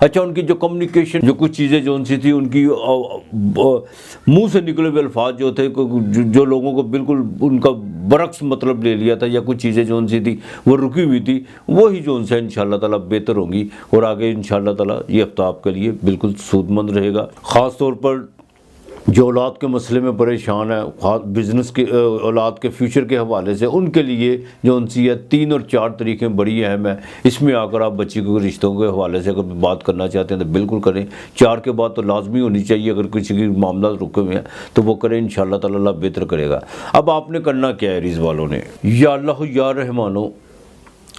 اچھا ان کی جو کمیونیکیشن جو کچھ چیزیں جو ان سی تھی ان کی منہ سے نکلے ہوئے الفاظ جو تھے جو لوگوں کو بالکل ان کا برعکس مطلب لے لیا تھا یا کچھ چیزیں جو ان سی تھی وہ رکی ہوئی تھی وہی جو ان سے انشاءاللہ تعالیٰ بہتر ہوں گی اور آگے انشاءاللہ تعالیٰ یہ ہفتہ آپ کے لیے بالکل سود مند رہے گا. خاص طور پر جو اولاد کے مسئلے میں پریشان ہے بزنس کے اولاد کے فیوچر کے حوالے سے ان کے لیے جو ان سی ہے 3 اور 4 طریقیں بڑی اہم ہیں. اس میں آ کر آپ بچی کو رشتوں کے حوالے سے اگر بات کرنا چاہتے ہیں تو بالکل کریں. 4 کے بعد تو لازمی ہونی چاہیے. اگر کسی کی معاملات رکے ہوئے ہیں تو وہ کریں انشاءاللہ تعالی اللہ بہتر کرے گا. اب آپ نے کرنا کیا ہے ایریز والوں نے؟ یا اللہ یا رحمانو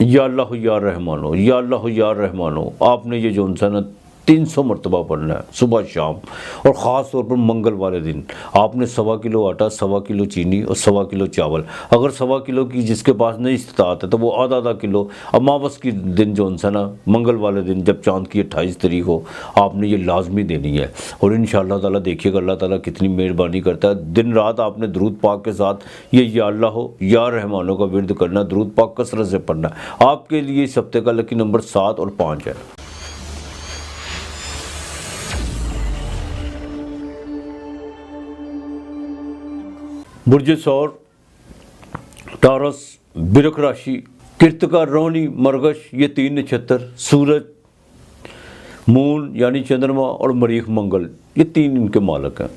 یا اللہ یا رحمانو یا اللہ یا رحمانو آپ نے یہ جو انسان 300 مرتبہ پڑھنا ہے صبح شام. اور خاص طور پر منگل والے دن آپ نے 1.25 کلو آٹا 1.25 کلو چینی اور 1.25 کلو چاول. اگر 1.25 کلو کی جس کے پاس نہیں استطاعت ہے تو وہ آدھا کلو اماوس کی دن جو انسان منگل والے دن جب چاند کی 28 تاریخ ہو آپ نے یہ لازمی دینی ہے. اور انشاءاللہ تعالیٰ دیکھیے گا اللہ تعالیٰ کتنی مہربانی کرتا ہے. دن رات آپ نے درود پاک کے ساتھ یہ یا اللہ ہو یا رحمانوں کا ورد کرنا. درود پاک کثرت سے پڑھنا. آپ کے لیے اس ہفتے کا لکی نمبر 7 اور 5 ہے. برج ثور، ٹارس، برک راشی، کرتکا، روہنی، مرگش یہ 3 نچھتر، سورج، مون یعنی چندرما اور مریخ منگل یہ 3 ان کے مالک ہیں.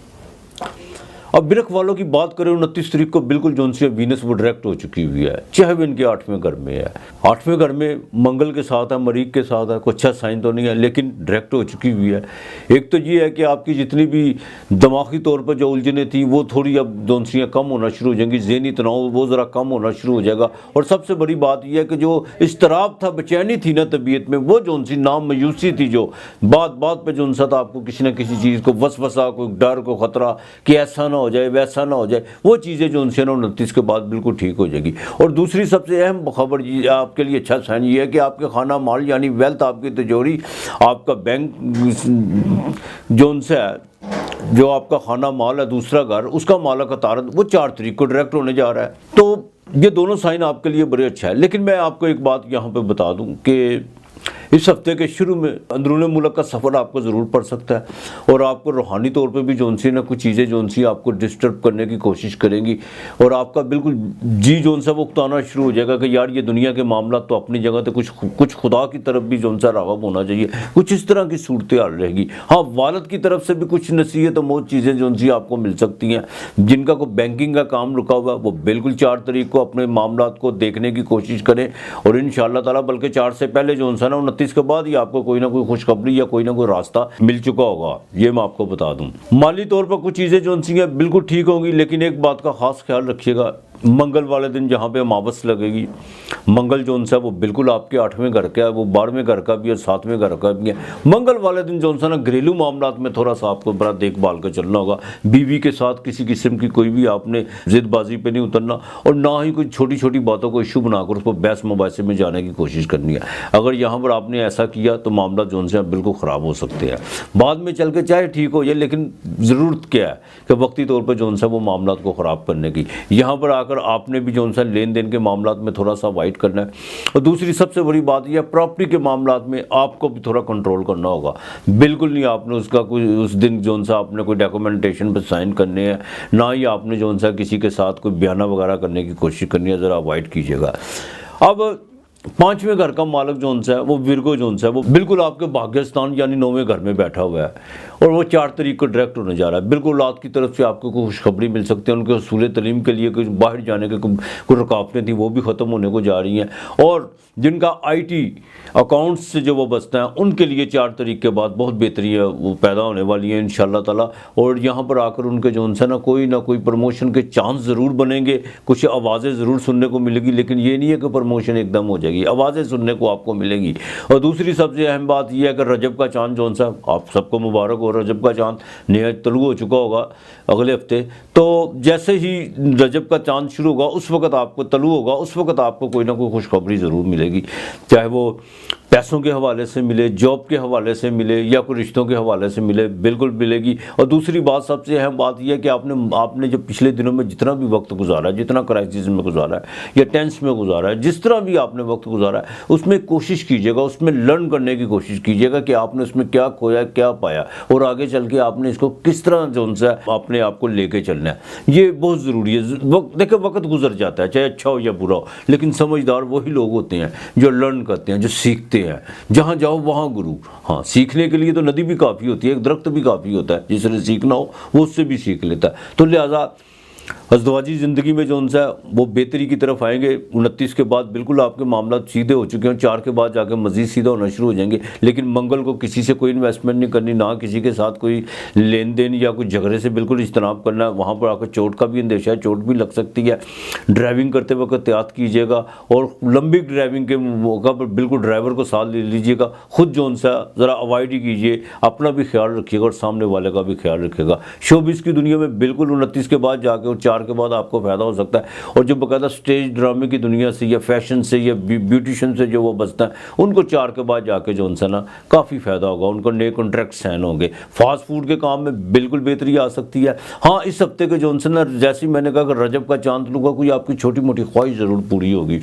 اب برک والوں کی بات کریں 29 تاریخ کو بالکل جو سی وینس وہ ڈائریکٹ ہو چکی ہوئی ہے چاہے وہ ان کے 8ویں گھر میں ہے. 8ویں گھر میں منگل کے ساتھ ہے مریخ کے ساتھ ہے. کوئی اچھا سائن تو نہیں ہے لیکن ڈائریکٹ ہو چکی ہوئی ہے. ایک تو یہ ہے کہ آپ کی جتنی بھی دماغی طور پر جو الجھنیں تھیں وہ تھوڑی اب جونسیاں کم ہونا شروع ہو جائیں گی. ذہنی تناؤ وہ ذرا کم ہونا شروع ہو جائے گا. اور سب سے بڑی بات یہ ہے کہ جو اضطراب تھا بے-چینی تھی نا طبیعت میں وہ جونسی نام مایوسی تھی جو بات پہ جونسا تھا آپ کو کسی نہ کسی چیز کو وسوسہ کوئی ڈر کو خطرہ کہ ایسا نہ ہو جائے ویسا نہ ہو جائے وہ چیزیں جو ان سے 29 کے بعد بالکل ٹھیک ہو جائے گی. اور دوسری سب سے اہم خبر آپ کے لیے اچھا سائن یہ ہے کہ آپ کے خانہ مال یعنی ویلتھ آپ کی تجوری آپ کا بینک جو ان سے ہے جو آپ کا خانہ مال ہے دوسرا گھر اس کا مالک عطارد وہ 4 تاریخ کو ڈائریکٹ ہونے جا رہا ہے. تو یہ دونوں سائن آپ کے لیے بڑے اچھا ہے. لیکن میں آپ کو ایک بات یہاں پہ بتا دوں کہ اس ہفتے کے شروع میں اندرون ملک کا سفر آپ کو ضرور پڑ سکتا ہے اور آپ کو روحانی طور پہ بھی جون سی نہ کچھ چیزیں جون سی آپ کو ڈسٹرب کرنے کی کوشش کریں گی اور آپ کا بالکل جی جون سا وہ اکتانا شروع ہو جائے گا کہ یار یہ دنیا کے معاملات تو اپنی جگہ تو کچھ خدا کی طرف بھی جون سا راغب ہونا چاہیے. کچھ اس طرح کی صورتحال رہے گی. ہاں والد کی طرف سے بھی کچھ نصیحت اور بہت چیزیں جون سی آپ کو مل سکتی ہیں. جن کا کوئی بینکنگ کا کام رکا ہوا ہے وہ بالکل 4 تاریخ کو اپنے معاملات کو دیکھنے کی کوشش کریں اور انشاءاللہ تعالیٰ بلکہ 4 سے پہلے جون سا نا 29 کے بعد ہی آپ کو کوئی نہ کوئی خوشخبری یا کوئی نہ کوئی راستہ مل چکا ہوگا. یہ میں آپ کو بتا دوں. مالی طور پر کچھ چیزیں جو ہیں بالکل ٹھیک ہوں گی لیکن ایک بات کا خاص خیال رکھیے گا منگل والے دن جہاں پہ اماوس لگے گی منگل جو ان سے وہ بالکل آپ کے 8ویں گھر کا ہے وہ 12ویں گھر کا بھی ہے 7ویں گھر کا بھی ہے. منگل والے دن جو ان سے نا گھریلو معاملات میں تھوڑا سا آپ کو بڑا دیکھ بھال کے چلنا ہوگا. بیوی کے ساتھ کسی قسم کی کوئی بھی آپ نے ضد بازی پہ نہیں اترنا اور نہ ہی کوئی چھوٹی چھوٹی باتوں کو ایشو بنا کر اس کو بحث مباحثے میں جانے کی کوشش کرنی ہے. اگر یہاں پر آپ نے ایسا کیا تو معاملات جو ان سے بالکل خراب ہو سکتے ہیں. بعد میں چل کے چاہے ٹھیک ہو جائے لیکن ضرورت کیا ہے کہ وقتی طور پر جو ان سے وہ معاملات کو خراب کرنے کی. یہاں پر آ کر آپ نے بھی جو ان سے لین دین کے معاملات میں تھوڑا سا وائٹ کرنا ہے. اور دوسری سب سے بڑی بات یہ ہے پراپرٹی کے معاملات میں آپ کو بھی تھوڑا کنٹرول کرنا ہوگا. بالکل نہیں آپ نے اس کا کوئی اس دن جو ان سے آپ نے کوئی ڈاکومنٹیشن پہ سائن کرنے ہیں نہ ہی آپ نے جو ان سے کسی کے ساتھ کوئی بیانہ وغیرہ کرنے کی کوشش کرنی ہے. ذرا اوائڈ کیجیے گا. اب 5ویں گھر کا مالک جو ان سے ہے وہ ورگو جو ان سے ہے وہ بالکل آپ کے بھاگیستان یعنی 9ویں گھر میں بیٹھا ہوا ہے اور وہ 4 تاریخ کو ڈائریکٹ ہونے جا رہا ہے. بالکل اولاد کی طرف سے آپ کو کوئی خوشخبری مل سکتی ہے. ان کے حصول تعلیم کے لیے کوئی باہر جانے کے کوئی رکاوٹیں تھیں وہ بھی ختم ہونے کو جا رہی ہیں. اور جن کا IT اکاؤنٹس سے جو وہ بستے ہیں ان کے لیے 4 تاریخ کے بعد بہت بہتری ہے وہ پیدا ہونے والی ہیں انشاءاللہ تعالیٰ. اور یہاں پر آ کر ان کے جو ان سے نہ کوئی پروموشن کے چانس ضرور بنیں گے. کچھ آوازیں ضرور سننے کو ملے گی لیکن یہ نہیں ہے کہ پروموشن ایک دم ہو جائے گی. آوازیں سننے کو آپ کو ملے گی. اور دوسری سب سے اہم بات یہ ہے کہ رجب کا چاند جو ان سے آپ سب کو مبارک ہو. رجب کا چاند نہایت طلوع ہو چکا ہوگا اگلے ہفتے. تو جیسے ہی رجب کا چاند شروع ہوگا اس وقت آپ کو طلوع ہوگا اس وقت آپ کو کوئی نہ کوئی خوشخبری ضرور ملے گی. چاہے وہ پیسوں کے حوالے سے ملے، جاب کے حوالے سے ملے یا کوئی رشتوں کے حوالے سے ملے، بالکل ملے گی۔ اور دوسری بات، سب سے اہم بات یہ ہے کہ آپ نے جو پچھلے دنوں میں جتنا بھی وقت گزارا ہے، جتنا کرائسس میں گزارا ہے یا ٹینس میں گزارا ہے، جس طرح بھی آپ نے وقت گزارا ہے، اس میں کوشش کیجیے گا، اس میں لرن کرنے کی کوشش کیجیے گا کہ آپ نے اس میں کیا کھویا، کیا پایا، اور آگے چل کے آپ نے اس کو کس طرح جو ہے اپنے آپ کو لے کے چلنا ہے۔ یہ بہت ضروری ہے۔ دیکھیں، وقت گزر جاتا ہے، چاہے اچھا ہو یا برا ہو، لیکن سمجھدار وہی لوگ ہوتے ہیں جو لرن کرتے ہیں، جو سیکھتے ہیں۔ جہاں جاؤ وہاں گرو۔ ہاں، سیکھنے کے لیے تو ندی بھی کافی ہوتی ہے، ایک درخت بھی کافی ہوتا ہے، جس نے سیکھنا ہو وہ اس سے بھی سیکھ لیتا ہے۔ تو لہٰذا ازدواجی زندگی میں جو ہے وہ بہتری کی طرف آئیں گے۔ 29 کے بعد بالکل آپ کے معاملات سیدھے ہو چکے ہیں، 4 کے بعد جا کے مزید سیدھا ہونا شروع ہو جائیں گے۔ لیکن منگل کو کسی سے کوئی انویسٹمنٹ نہیں کرنی، نہ کسی کے ساتھ کوئی لین دین یا کوئی جھگڑے سے بالکل اجتناب کرنا ہے۔ وہاں پر آ کے چوٹ کا بھی اندیشہ ہے، چوٹ بھی لگ سکتی ہے۔ ڈرائیونگ کرتے وقت احتیاط کیجیے گا، اور لمبی ڈرائیونگ کے موقع پر بالکل ڈرائیور کو ساتھ لے لیجیے گا۔ خود جو ذرا اوائڈ ہی کیجیے، اپنا بھی خیال رکھیے گا اور سامنے والے کا بھی خیال رکھیے گا۔ شوبز کی دنیا میں بالکل 29 کے بعد جا کے اور 4 کے بعد آپ کو فائدہ ہو سکتا ہے۔ اور جو باقاعدہ سٹیج ڈرامے کی دنیا سے یا فیشن سے یا بیوٹیشن سے جو وہ بچتا ہے، ان کو 4 کے بعد جا کے جو نا کافی فائدہ ہوگا، ان کو نئے کانٹریکٹ سائن ہوں گے۔ فاسٹ فوڈ کے کام میں بالکل بہتری آ سکتی ہے۔ ہاں، اس ہفتے کے جو نا، جیسے میں نے کہا کہ رجب کا چاند لوگا کوئی آپ کی چھوٹی موٹی خواہش ضرور پوری ہوگی۔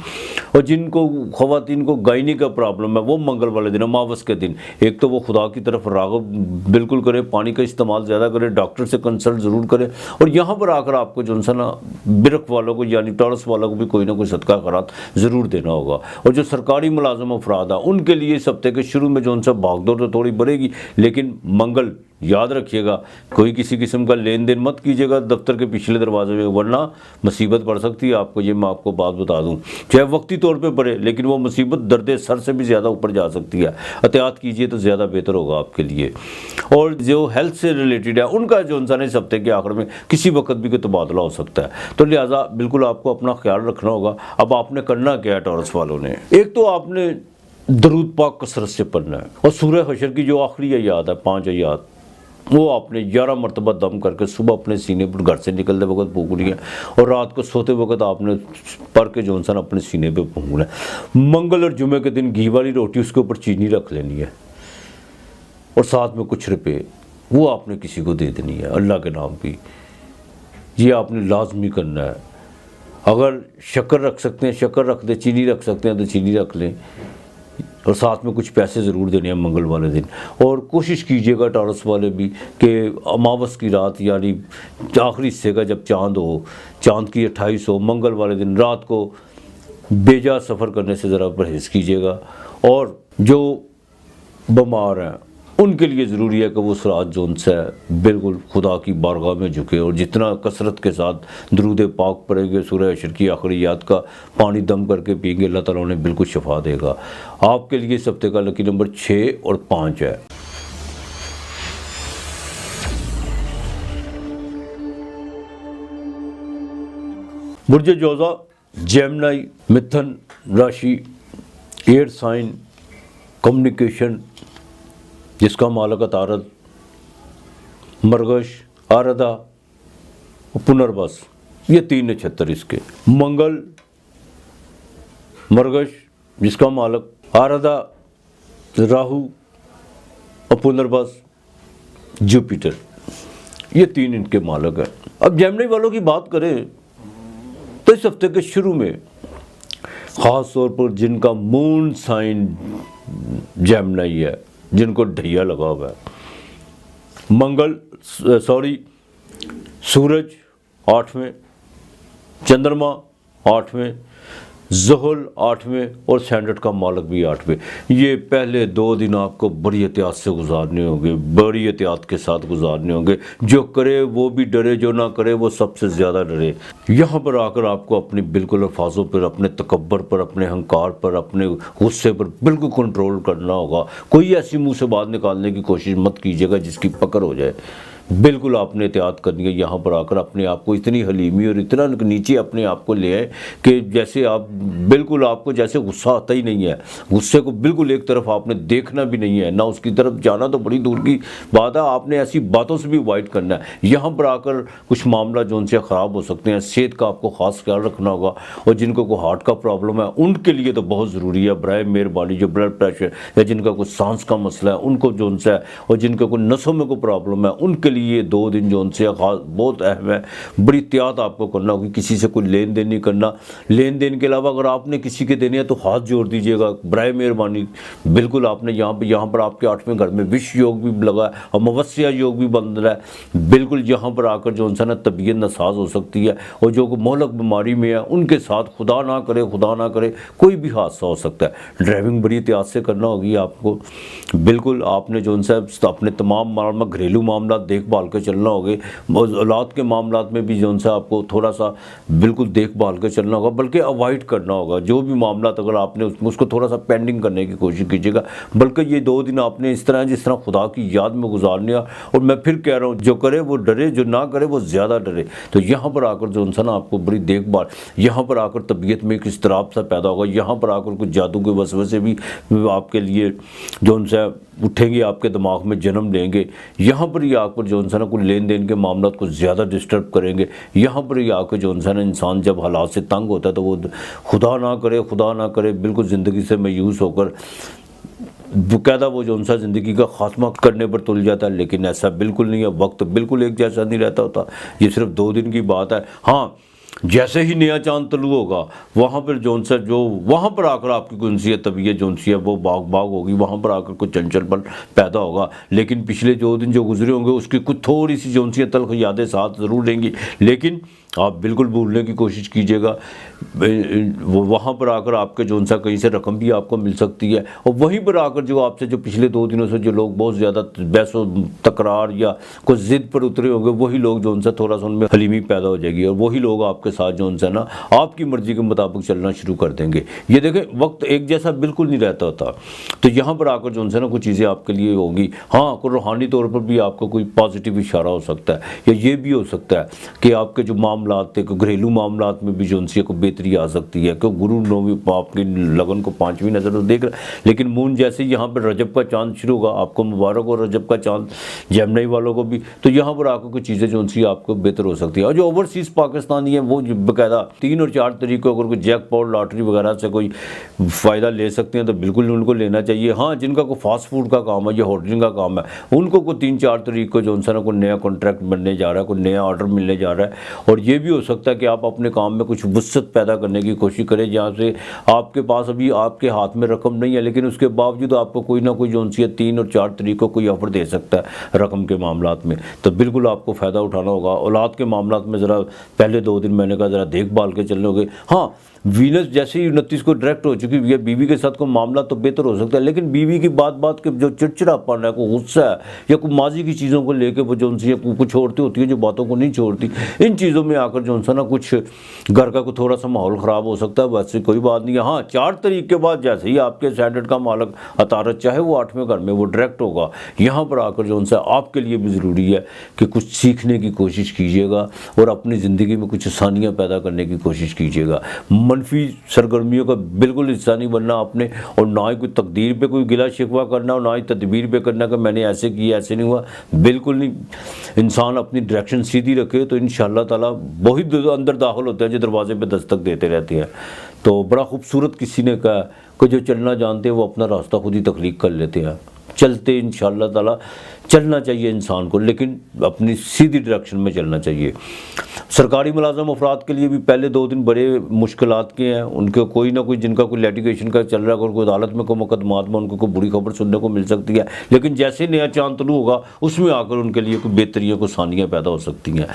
اور جن کو خواتین کو گائنی کا پرابلم ہے، وہ منگل والے دن، اماوس کے دن، ایک تو وہ خدا کی طرف راغب بالکل کرے، پانی کا استعمال زیادہ کرے، ڈاکٹر سے کنسلٹ ضرور کرے، اور یہاں پر آ کر آپ کو جو نا برق والوں کو یعنی ٹورس والوں کو بھی کوئی نہ کوئی صدقہ خیرات ضرور دینا ہوگا۔ اور جو سرکاری ملازم افراد ہیں، ان کے لیے اس ہفتے کے شروع میں جو ان سے بھاگ دوڑ تو تھوڑی بڑھے گی، لیکن منگل یاد رکھیے گا، کوئی کسی قسم کا لین دین مت کیجیے گا دفتر کے پچھلے دروازے میں، ورنہ مصیبت پڑ سکتی ہے آپ کو۔ یہ میں آپ کو بات بتا دوں، چاہے وقتی طور پہ پڑے، لیکن وہ مصیبت درد سر سے بھی زیادہ اوپر جا سکتی ہے۔ احتیاط کیجیے تو زیادہ بہتر ہوگا آپ کے لیے۔ اور جو ہیلتھ سے ریلیٹڈ ہے، ان کا جو انسان اس ہفتے کے آخر میں کسی وقت بھی کوئی تبادلہ ہو سکتا ہے، تو لہٰذا بالکل آپ کو اپنا خیال رکھنا ہوگا۔ اب آپ نے کرنا کیا ہے ٹورس والوں نے؟ ایک تو آپ نے درود پاک کثرت سے پڑھنا ہے، اور سورہ حشر کی جو آخری آیات ہے، 5 آیات، وہ آپ نے 11 مرتبہ دم کر کے صبح اپنے سینے پر گھر سے نکلتے وقت پھونکنی ہے، اور رات کو سوتے وقت آپ نے پڑھ کے جو انسان اپنے سینے پہ پھونکنا ہے۔ منگل اور جمعے کے دن گھی والی روٹی، اس کے اوپر چینی رکھ لینی ہے، اور ساتھ میں کچھ روپے وہ آپ نے کسی کو دے دینی ہے اللہ کے نام کی۔ یہ آپ نے لازمی کرنا ہے۔ اگر شکر رکھ سکتے ہیں شکر رکھ دیں، چینی رکھ سکتے ہیں تو چینی رکھ لیں، اور ساتھ میں کچھ پیسے ضرور دینے ہیں منگل والے دن۔ اور کوشش کیجیے گا ٹورس والے بھی کہ اماوس کی رات، یعنی آخری حصے کا جب چاند ہو، چاند کی 28 ہو، منگل والے دن رات کو بیجا سفر کرنے سے ذرا پرہیز کیجیے گا۔ اور جو بیمار ہیں ان کے لیے ضروری ہے کہ وہ رات جو ان سے بالکل خدا کی بارگاہ میں جھکے، اور جتنا کثرت کے ساتھ درود پاک پڑھیں گے، سورہ حشر کی آخری آیات کا پانی دم کر کے پئیں گے، اللہ تعالیٰ انہیں بالکل شفا دے گا۔ آپ کے لیے اس ہفتے کا لکی نمبر 6 اور 5 ہے۔ برج جوزا، جیمنائی، متھن راشی، ایئر سائن، کمیونیکیشن، جس کا مالک عطارد، مرغش، آردہ، پنربس، یہ 3 نچھتر اس کے۔ منگل، مرغش جس کا مالک آردہ، راہو اور پنربس، جوپیٹر، یہ 3 ان کے مالک ہیں۔ اب جیمنی والوں کی بات کریں تو اس ہفتے کے شروع میں خاص طور پر جن کا مون سائن جیمنائی ہے، جن کو ڈھیا لگا ہوا ہے، سورج 8ویں، چندرما 8ویں، زحل 8ویں، اور سینڈرڈ کا مالک بھی 8ویں۔ یہ پہلے 2 دن آپ کو بڑی احتیاط سے گزارنے ہوں گے، بڑی احتیاط کے ساتھ گزارنے ہوں گے۔ جو کرے وہ بھی ڈرے، جو نہ کرے وہ سب سے زیادہ ڈرے۔ یہاں پر آ کر آپ کو اپنی بالکل الفاظوں پر، اپنے تکبر پر، اپنے ہنکار پر، اپنے غصے پر بالکل کنٹرول کرنا ہوگا۔ کوئی ایسی منہ سے بات نکالنے کی کوشش مت کیجیے گا جس کی پکڑ ہو جائے، بالکل آپ نے احتیاط کرنی ہے یہاں پر آ کر، اپنے آپ کو اتنی حلیمی اور اتنا نیچے اپنے آپ کو لے آئے کہ جیسے آپ بالکل آپ کو جیسے غصہ آتا ہی نہیں ہے، غصے کو بالکل ایک طرف آپ نے دیکھنا بھی نہیں ہے، نہ اس کی طرف جانا تو بڑی دور کی بات ہے، آپ نے ایسی باتوں سے بھی اوائڈ کرنا ہے۔ یہاں پر آ کر کچھ معاملہ جو ان سے خراب ہو سکتے ہیں، صحت کا آپ کو خاص خیال رکھنا ہوگا، اور جن کو کوئی ہارٹ کا پرابلم ہے ان کے لیے تو بہت ضروری ہے برائے مہربانی، جو بلڈ پریشر یا جن کا کوئی سانس کا مسئلہ ہے ان کو جو ان سے ہے، اور جن کا کوئی نسوں میں کوئی پرابلم ہے ان کے لیے یہ 2 دن جو ان سے خاص بہت اہم ہے۔ بڑی احتیاط آپ کو کرنا ہوگی، کسی سے کوئی لین دین نہیں کرنا، لین دین کے علاوہ اگر آپ نے کسی کے دینے ہیں تو ہاتھ جوڑ دیجیے گا برائے مہربانی۔ بالکل آپ نے یہاں پر آپ کے 8ویں گھر میں وش یوگ بھی لگا ہے اور موسیہ یوگ بھی بن رہا ہے، بالکل یہاں پر آ کر جو انسان ہے طبیعت ناساز ہو سکتی ہے، اور جو مہلک بیماری میں ہے ان کے ساتھ خدا نہ کرے کوئی بھی حادثہ ہو سکتا ہے۔ ڈرائیونگ بڑی احتیاط سے کرنا ہوگی آپ کو، بالکل آپ نے جو ان سے اپنے تمام گھریلو معاملات دیکھ بھال کے چلنا ہوگے، اولاد کے معاملات میں بھی جو ان سے آپ کو تھوڑا سا بالکل دیکھ بھال کے چلنا ہوگا، بلکہ اوائڈ کرنا ہوگا جو بھی معاملات اگر آپ نے اس کو تھوڑا سا پینڈنگ کرنے کی کوشش کیجیے گا، بلکہ یہ 2 دن آپ نے اس طرح جس طرح خدا کی یاد میں گزارنے، اور میں پھر کہہ رہا ہوں جو کرے وہ ڈرے، جو نہ کرے وہ زیادہ ڈرے۔ تو یہاں پر آ کر جو انسان آپ کو بڑی دیکھ بھال، یہاں پر آ کر طبیعت میں ایک اضطراب سا پیدا ہوگا، یہاں پر آ کر کچھ جادو کے وسوسے بھی آپ کے لیے جو ان سے اٹھیں گے، آپ کے دماغ میں جنم لیں گے، یہاں پر ہی آ کر جو انسان کوئی لین دین کے معاملات کو زیادہ ڈسٹرب کریں گے، یہاں پر ہی آ کر جو انسان جب حالات سے تنگ ہوتا ہے تو وہ خدا نہ کرے بالکل زندگی سے مایوس ہو کر باقاعدہ وہ جو انسان زندگی کا خاتمہ کرنے پر تل جاتا ہے، لیکن ایسا بالکل نہیں ہے، وقت بالکل ایک جیسا نہیں رہتا ہوتا، یہ صرف 2 دن کی بات ہے۔ ہاں جیسے ہی نیا چاند طلوع ہوگا وہاں پر جو وہاں پر آ کر آپ کی کوئی انسی طبیعت جو انسی ہے وہ باغ ہوگی، وہاں پر آ کر کوئی چنچل پن پیدا ہوگا، لیکن پچھلے 2 دن جو گزرے ہوں گے اس کی کچھ تھوڑی سی جو انسی تلخ یادیں ساتھ ضرور رہیں گی، لیکن آپ بالکل بھولنے کی کوشش کیجیے گا۔ وہاں پر آ کر آپ کے جو انسا کہیں سے رقم بھی آپ کو مل سکتی ہے، اور وہیں پر آ کر جو آپ سے جو پچھلے 2 دنوں سے جو لوگ بہت زیادہ بحث و تکرار یا کوئی ضد پر اترے ہوں گے، وہی لوگ جو ان سے تھوڑا سا ان میں حلیمی پیدا ہو جائے گی، اور وہی لوگ آپ کے ساتھ جو ان سے نا آپ کی مرضی کے مطابق چلنا شروع کر دیں گے۔ یہ دیکھیں وقت ایک جیسا بالکل نہیں رہتا ہوتا، تو یہاں پر آ کر جو ان سے نا کچھ چیزیں آپ کے لیے ہوگی۔ ہاں کوئی روحانی طور پر بھی آپ کو کوئی پازیٹیو اشارہ ہو سکتا ہے، یا یہ بھی ہو سکتا ہے کہ آپ کے جو معاملات تھے، گھریلو معاملات میں بھی جو ان سے کو بہتری آ سکتی ہے، کہ گرو نومی آپ کی لگن کو 5ویں نظر تو دیکھ رہا ہے، لیکن مون جیسے یہاں پر رجب کا چاند شروع ہوگا، آپ کو مبارک اور رجب کا چاند جیمنائی والوں کو بھی، تو یہاں پر آ کر کچھ چیزیں جو ان سے آپ کو بہتر ہو سکتی ہے۔ اور جو اوورسیز پاکستانی ہیں وہ باقاعدہ 3 اور 4 تاریخ کو اگر کوئی جیک پاٹ لاٹری وغیرہ سے کوئی فائدہ لے سکتے ہیں تو بالکل ان کو لینا چاہیے۔ ہاں جن کا کوئی فاسٹ فوڈ کا کام ہے یا ہوٹلنگ کا کام ہے ان کو کوئی 3-4 تاریخ کو جو ان سے کوئی نیا کانٹریکٹ بننے جا رہا ہے، کوئی نیا آرڈر ملنے جا رہا ہے، اور یہ بھی ہو سکتا ہے کہ آپ اپنے کام میں کچھ وسعت پیدا کرنے کی کوشش کریں، جہاں سے آپ کے پاس ابھی آپ کے ہاتھ میں رقم نہیں ہے، لیکن اس کے باوجود آپ کو کوئی نہ کوئی جو انسی 3 اور 4 تاریخ کو کوئی آفر دے سکتا ہے رقم کے معاملات میں، تو بالکل آپ کو فائدہ اٹھانا ہوگا۔ اولاد کے معاملات میں ذرا پہلے 2 دن میں نے کہا ذرا دیکھ بھال کے چلنے ہوگے۔ ہاں وینس جیسے ہی 29 کو ڈائریکٹ ہو چکی ہے، بیوی کے ساتھ کوئی معاملہ تو بہتر ہو سکتا ہے، لیکن بیوی کی بات کے جو چڑچڑاپن ہے، کوئی غصہ ہے، یا کوئی ماضی کی چیزوں کو لے کے وہ جو ان سے کچھ چھوڑتی ہوتی ہے جو باتوں کو نہیں چھوڑتی، ان چیزوں میں آ کر جو انسان کچھ گھر کا کوئی تھوڑا سا ماحول خراب ہو سکتا ہے، ویسے کوئی بات نہیں ہے۔ ہاں 4 تاریخ کے بعد جیسے ہی آپ کے اسٹینڈرڈ کا مالک عطارد چاہے وہ 8ویں گھر میں وہ ڈائریکٹ ہوگا، یہاں پر آ کر جو ان سے آپ کے لیے بھی ضروری ہے کہ کچھ سیکھنے کی کوشش کیجیے گا اور اپنی زندگی میں کچھ آسانیاں پیدا کرنے کی کوشش کیجیے گا۔ منفی سرگرمیوں کا بالکل حصہ نہیں بننا آپ نے، اور نہ ہی کوئی تقدیر پہ کوئی گلا شکوہ کرنا، اور نہ ہی تدبیر پہ کرنا کہ میں نے ایسے کیا ایسے نہیں ہوا، بالکل نہیں۔ انسان اپنی ڈائریکشن سیدھی رکھے تو انشاءاللہ تعالیٰ وہی اندر داخل ہوتے ہیں جو دروازے پہ دستک دیتے رہتے ہیں۔ تو بڑا خوبصورت کسی نے کہا کہ جو چلنا جانتے ہیں وہ اپنا راستہ خود ہی تخلیق کر لیتے ہیں، چلتے انشاءاللہ تعالیٰ چلنا چاہیے انسان کو، لیکن اپنی سیدھی ڈائریکشن میں چلنا چاہیے۔ سرکاری ملازم افراد کے لیے بھی پہلے 2 دن بڑے مشکلات کے ہیں، ان کے کوئی نہ کوئی جن کا کوئی لیٹیگیشن کا چل رہا ہے، کوئی عدالت میں کوئی مقدمات میں ان کو کوئی بری خبر سننے کو مل سکتی ہے، لیکن جیسے نیا چاند طلوع ہوگا اس میں آ کر ان کے لیے کوئی بہتریاں کوئی آسانیاں پیدا ہو سکتی ہیں۔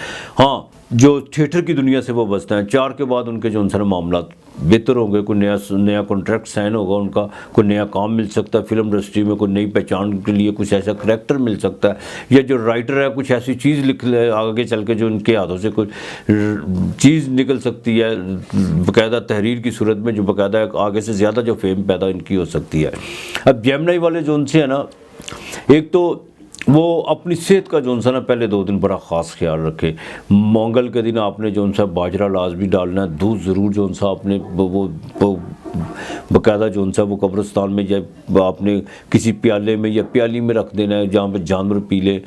ہاں جو تھیٹر کی دنیا سے وہ بستے ہیں 4 کے بعد ان کے جو ان سے معاملات بہتر ہوں گے، کوئی نیا کانٹریکٹ سائن ہوگا، ان کا کوئی نیا کام مل سکتا ہے، فلم انڈسٹری میں کوئی نئی پہچان کے لیے کچھ ایسا کریکٹر مل سکتا ہے، یا جو رائٹر ہے کچھ ایسی چیز لکھ لے آگے چل کے جو ان کے ہاتھوں سے کوئی چیز نکل سکتی ہے باقاعدہ تحریر کی صورت میں، جو باقاعدہ آگے سے زیادہ جو فیم پیدا ان کی ہو سکتی ہے۔ اب جیمنائی والے جو ان سے ہے نا، ایک تو وہ اپنی صحت کا جو سا نا پہلے 2 دن بڑا خاص خیال رکھے. منگل کے دن آپ نے جو سا باجرہ لازمی ڈالنا ہے. دودھ ضرور جو سا آپ نے وہ باقاعدہ جو سا وہ قبرستان میں جب آپ نے کسی پیالے میں یا پیالی میں رکھ دینا ہے جہاں پہ جانور پی لے.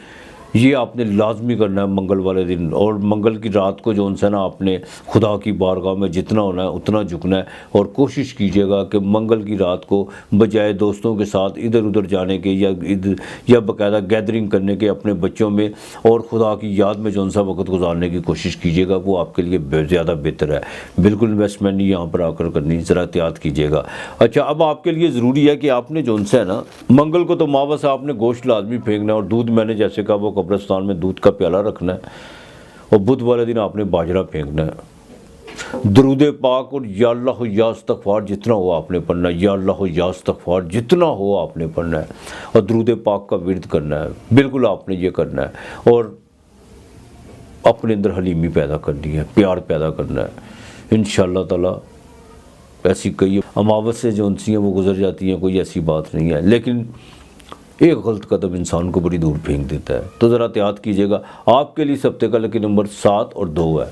یہ آپ نے لازمی کرنا ہے منگل والے دن. اور منگل کی رات کو جو سا نا آپ نے خدا کی بارگاہ میں جتنا ہونا ہے اتنا جھکنا ہے. اور کوشش کیجیے گا کہ منگل کی رات کو بجائے دوستوں کے ساتھ ادھر ادھر جانے کے یا باقاعدہ گیدرنگ کرنے کے اپنے بچوں میں اور خدا کی یاد میں جو سا وقت گزارنے کی کوشش کیجیے گا. وہ آپ کے لیے زیادہ بہتر ہے. بالکل انویسٹمنٹ نہیں یہاں پر آ کر کرنی, ذرا احتیاط کیجیے گا. اچھا, اب آپ کے لیے ضروری ہے کہ آپ نے جو سا ہے نا منگل کو تو ماوس آپ نے گوشت لازمی پھینکنا ہے. اور دودھ میں نے جیسے کہا وہ قبرستان میں دودھ کا پیالہ رکھنا ہے. اور بدھ والے دن آپ نے باجرہ پھینکنا ہے. درود پاک اور یا اللہ یا استغفار جتنا ہو آپ نے پڑھنا ہے. یا اللہ یا استغفار جتنا ہو آپ نے پڑھنا ہے. اور درود پاک کا ورد کرنا ہے. بالکل آپ نے یہ کرنا ہے. اور اپنے اندر حلیمی پیدا کرنی ہے, پیار پیدا کرنا ہے. انشاءاللہ تعالی ایسی کئی اماوس سے جو انسی ہیں وہ گزر جاتی ہیں, کوئی ایسی بات نہیں ہے. لیکن ایک غلط قدم انسان کو بڑی دور پھینک دیتا ہے. تو ذرا احتیاط کیجیے گا. آپ کے لیے اس ہفتے کا لکی نمبر 7 اور 2 ہے.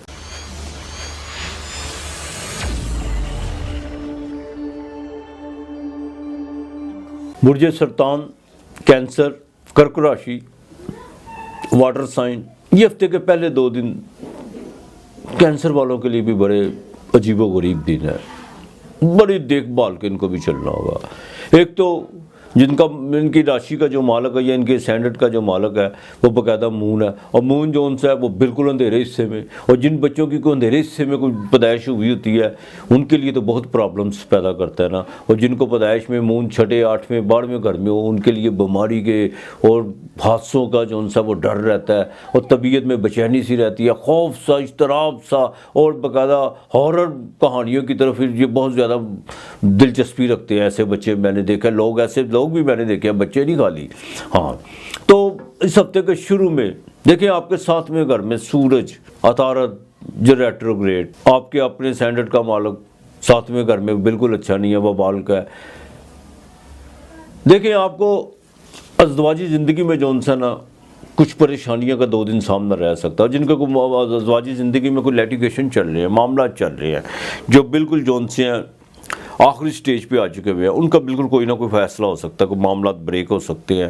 برج سرطان, کینسر, کرک راشی, واٹر سائن. یہ ہفتے کے پہلے 2 دن کینسر والوں کے لیے بھی بڑے عجیب و غریب دن ہے. بڑی دیکھ بھال کے ان کو بھی چلنا ہوگا. ایک تو ان کی راشی کا جو مالک ہے یا ان کے سینڈٹ کا جو مالک ہے وہ باقاعدہ مون ہے. اور مون جو ان سے ہے وہ بالکل اندھیرے حصے میں. اور جن بچوں کی کوئی اندھیرے حصے میں کوئی پیدائش ہوئی ہوتی ہے ان کے لیے تو بہت پرابلمس پیدا کرتا ہے نا. اور جن کو پیدائش میں مون 6, 8, 12ویں گھر میں ہو ان کے لیے بیماری کے اور حادثوں کا جو ان سا وہ ڈر رہتا ہے. اور طبیعت میں بے چینی سی رہتی ہے, خوف سا, اضطراب سا. اور باقاعدہ ہارر کہانیوں کی طرف یہ بہت زیادہ دلچسپی رکھتے ہیں ایسے بچے. میں نے دیکھا لوگ ایسے لوگ بھی میں نے دیکھے, بچے نہیں خالی. ہاں, تو اس ہفتے کے شروع میں دیکھیں آپ کے 7ویں گھر میں سورج, عطارد, جو ریٹروگریڈ, آپ کے اپنے سینڈٹ کا مالک 7ویں گھر میں بالکل اچھا نہیں ہے, وہ بال کا ہے. دیکھیں آپ کو ازدواجی زندگی میں جو سا نا کچھ پریشانیوں کا 2 دن سامنا رہ سکتا ہے. جن کا ازدواجی زندگی میں کوئی لیٹیگیشن چل رہے ہیں, معاملات چل رہے ہیں جو بالکل جون سے ہیں آخری سٹیج پہ آ چکے ہوئے ہیں, ان کا بالکل کوئی نہ کوئی فیصلہ ہو سکتا ہے, کوئی معاملات بریک ہو سکتے ہیں.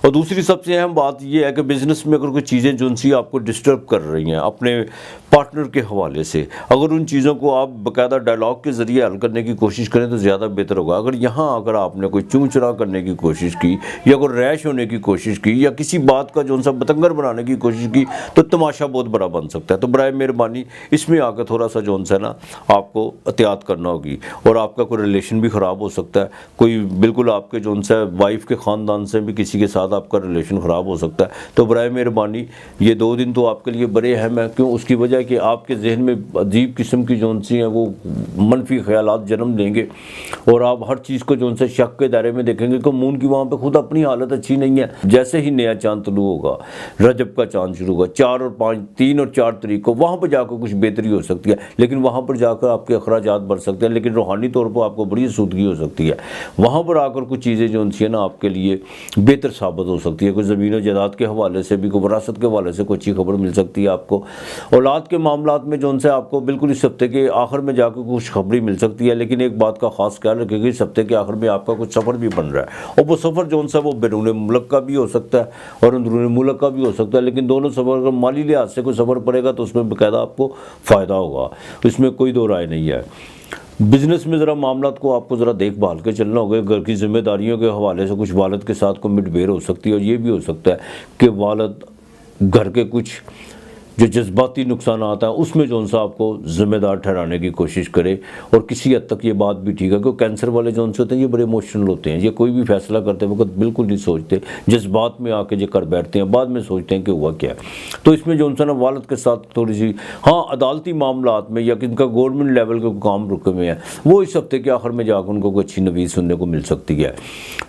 اور دوسری سب سے اہم بات یہ ہے کہ بزنس میں اگر کوئی چیزیں جو سی آپ کو ڈسٹرب کر رہی ہیں اپنے پارٹنر کے حوالے سے, اگر ان چیزوں کو آپ باقاعدہ ڈائلاگ کے ذریعے حل کرنے کی کوشش کریں تو زیادہ بہتر ہوگا. اگر یہاں اگر آپ نے کوئی چوں چرا کرنے کی کوشش کی یا کوئی ریش ہونے کی کوشش کی یا کسی بات کا جو سا بتنگر بنانے کی کوشش کی تو تماشا بہت بڑا بن سکتا ہے. تو برائے مہربانی اس میں آ کے تھوڑا سا جو سا نا آپ کو احتیاط کرنا ہوگی. اور آپ کا کوئی ریلیشن بھی خراب ہو سکتا ہے, کوئی بالکل آپ کے جو سا وائف کے خاندان سے بھی کسی کے ساتھ آپ کا ریلیشن خراب ہو سکتا ہے. تو برائے مہربانی یہ 2 دن تو آپ کے لیے بڑے اہم ہیں. کیوں؟ اس کی وجہ کہ آپ کے ذہن میں عجیب قسم کی جون سی ہیں وہ منفی خیالات جنم دیں گے اور آپ ہر چیز کو جون سے شک کے دائرے میں دیکھیں گے کہ مون کی وہاں پہ خود اپنی حالت اچھی نہیں ہے. جیسے ہی نیا چاند طلوع ہوگا, رجب کا چاند شروع ہوگا 4 اور 5, 3 اور 4 تاریخ کو, وہاں پہ جا کر کچھ بہتری ہو سکتی ہے. لیکن وہاں پر جا کر آپ کے اخراجات بڑھ سکتے ہیں, لیکن روحانی طور پر آپ کو بڑی سودگی ہو سکتی ہے. وہاں پر آ کر کچھ چیزیں جو سی ہیں نا آپ کے لیے بہتر ثابت ہو سکتی ہے. کوئی زمین و جائیداد کے حوالے سے بھی, کوئی وراثت کے حوالے سے کوئی اچھی خبر مل سکتی ہے آپ کو. اولاد کے معاملات میں جو ان سے آپ کو بالکل اس ہفتے کے آخر میں جا کے کچھ خبری مل سکتی ہے. لیکن ایک بات کا خاص خیال رکھیں کہ اس ہفتے کے آخر میں آپ کا کچھ سفر بھی بن رہا ہے, اور وہ سفر جو ان سے وہ بیرون ملک کا بھی ہو سکتا ہے اور اندرون ملک کا بھی ہو سکتا ہے. لیکن دونوں سفر اگر مالی لحاظ سے کوئی سفر پڑے گا تو اس میں باقاعدہ آپ کو فائدہ ہوگا, اس میں کوئی دو رائے نہیں ہے. بزنس میں ذرا معاملات کو آپ کو ذرا دیکھ بھال کے چلنا ہوگا. گھر کی ذمہ داریوں کے حوالے سے کچھ والد کے ساتھ کوئی مٹ بھیڑ ہو سکتی ہے, اور یہ بھی ہو سکتا ہے کہ والد گھر کے کچھ جو جذباتی نقصانات ہیں اس میں جو ان سے آپ کو ذمہ دار ٹھہرانے کی کوشش کرے. اور کسی حد تک یہ بات بھی ٹھیک ہے کہ کینسر والے جو ان سے ہوتے ہیں یہ بڑے ایموشنل ہوتے ہیں, یہ کوئی بھی فیصلہ کرتے وقت بالکل نہیں سوچتے, جذبات میں آ کے یہ کر بیٹھتے ہیں, بعد میں سوچتے ہیں کہ ہوا کیا ہے. تو اس میں جو ان سے نا والد کے ساتھ تھوڑی سی عدالتی معاملات میں یا کن کا گورنمنٹ لیول کے کام رکے ہوئے ہیں وہ اس ہفتے کے آخر میں جا کے ان کو کوئی اچھی نویز سننے کو مل سکتی ہے.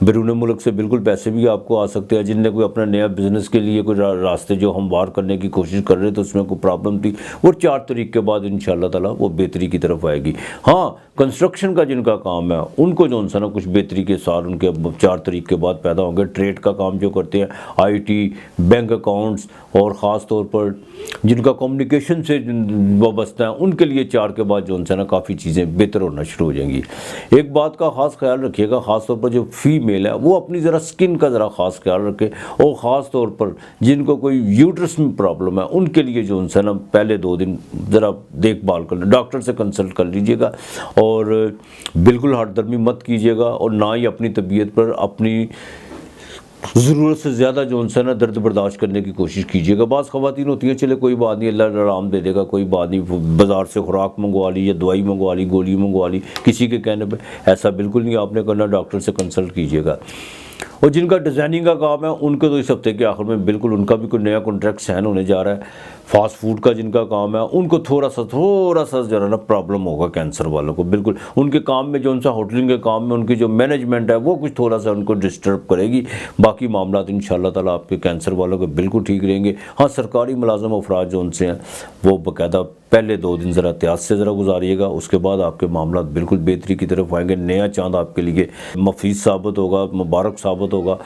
بیرون ملک سے بالکل پیسے بھی آپ کو آ سکتے ہیں. جن نے کوئی اپنا نیا بزنس کے لیے کوئی راستے جو ہموار کرنے کی کوشش کر رہے تو اس میں کوئی پرابلم تھی, اور 4 تاریخ کے بعد انشاءاللہ تعالی وہ بہتری کی طرف آئے گی. کنسٹرکشن کا جن کا کام ہے ان کو جو ہے نا کچھ بہتری کے ساتھ ان کے 4 تاریخ کے بعد پیدا ہوں گے. ٹریڈ کا کام جو کرتے ہیں, آئی ٹی, بینک اکاؤنٹس, اور خاص طور پر جن کا کمیونیکیشن سے وابستہ ہیں ان کے لیے 4 کے بعد جو ہے نا کافی چیزیں بہتر ہونا شروع ہو جائیں گی. ایک بات کا خاص خیال رکھیے گا, خاص طور پر جو فیمیل ہے وہ اپنی ذرا سکن کا ذرا خاص خیال رکھے, اور خاص طور پر جن کو کوئی یوٹرس میں پرابلم ہے ان کے لیے جو ہے نا پہلے 2 دن ذرا دیکھ بھال کر لیں, ڈاکٹر سے کنسلٹ کر لیجئے گا, اور بالکل ہٹ درمی مت کیجیے گا, اور نہ ہی اپنی طبیعت پر اپنی ضرورت سے زیادہ جو ہے نا درد برداشت کرنے کی کوشش کیجیے گا. بعض خواتین ہوتی ہیں چلے کوئی بات نہیں, اللہ آرام دے دے گا, کوئی بات نہیں, بازار سے خوراک منگوا لی یا دوائی منگوا لی, گولی منگوا لی کسی کے کہنے پہ. ایسا بالکل نہیں آپ نے کرنا, ڈاکٹر سے کنسلٹ کیجیے گا. اور جن کا ڈیزائننگ کا کام ہے ان کو تو اس ہفتے کے آخر میں بالکل ان کا بھی کوئی نیا کانٹریکٹ سائن ہونے جا رہا ہے. فاسٹ فوڈ کا جن کا کام ہے ان کو تھوڑا سا جو ہے نا پرابلم ہوگا. کینسر والوں کو بالکل ان کے کام میں جو ان سے ہوٹلنگ کے کام میں ان کی جو مینجمنٹ ہے وہ کچھ تھوڑا سا ان کو ڈسٹرب کرے گی. باقی معاملات انشاءاللہ تعالیٰ آپ کے کینسر والوں کے بالکل ٹھیک رہیں گے. ہاں, سرکاری ملازم افراد جو ان سے ہیں وہ باقاعدہ پہلے 2 دن ذرا احتیاط سے ذرا گزاریے گا, اس کے بعد آپ کے معاملات بالکل بہتری کی طرف آئیں گے. نیا چاند آپ کے لیے مفید ثابت ہوگا, مبارک ثابت ہوگا.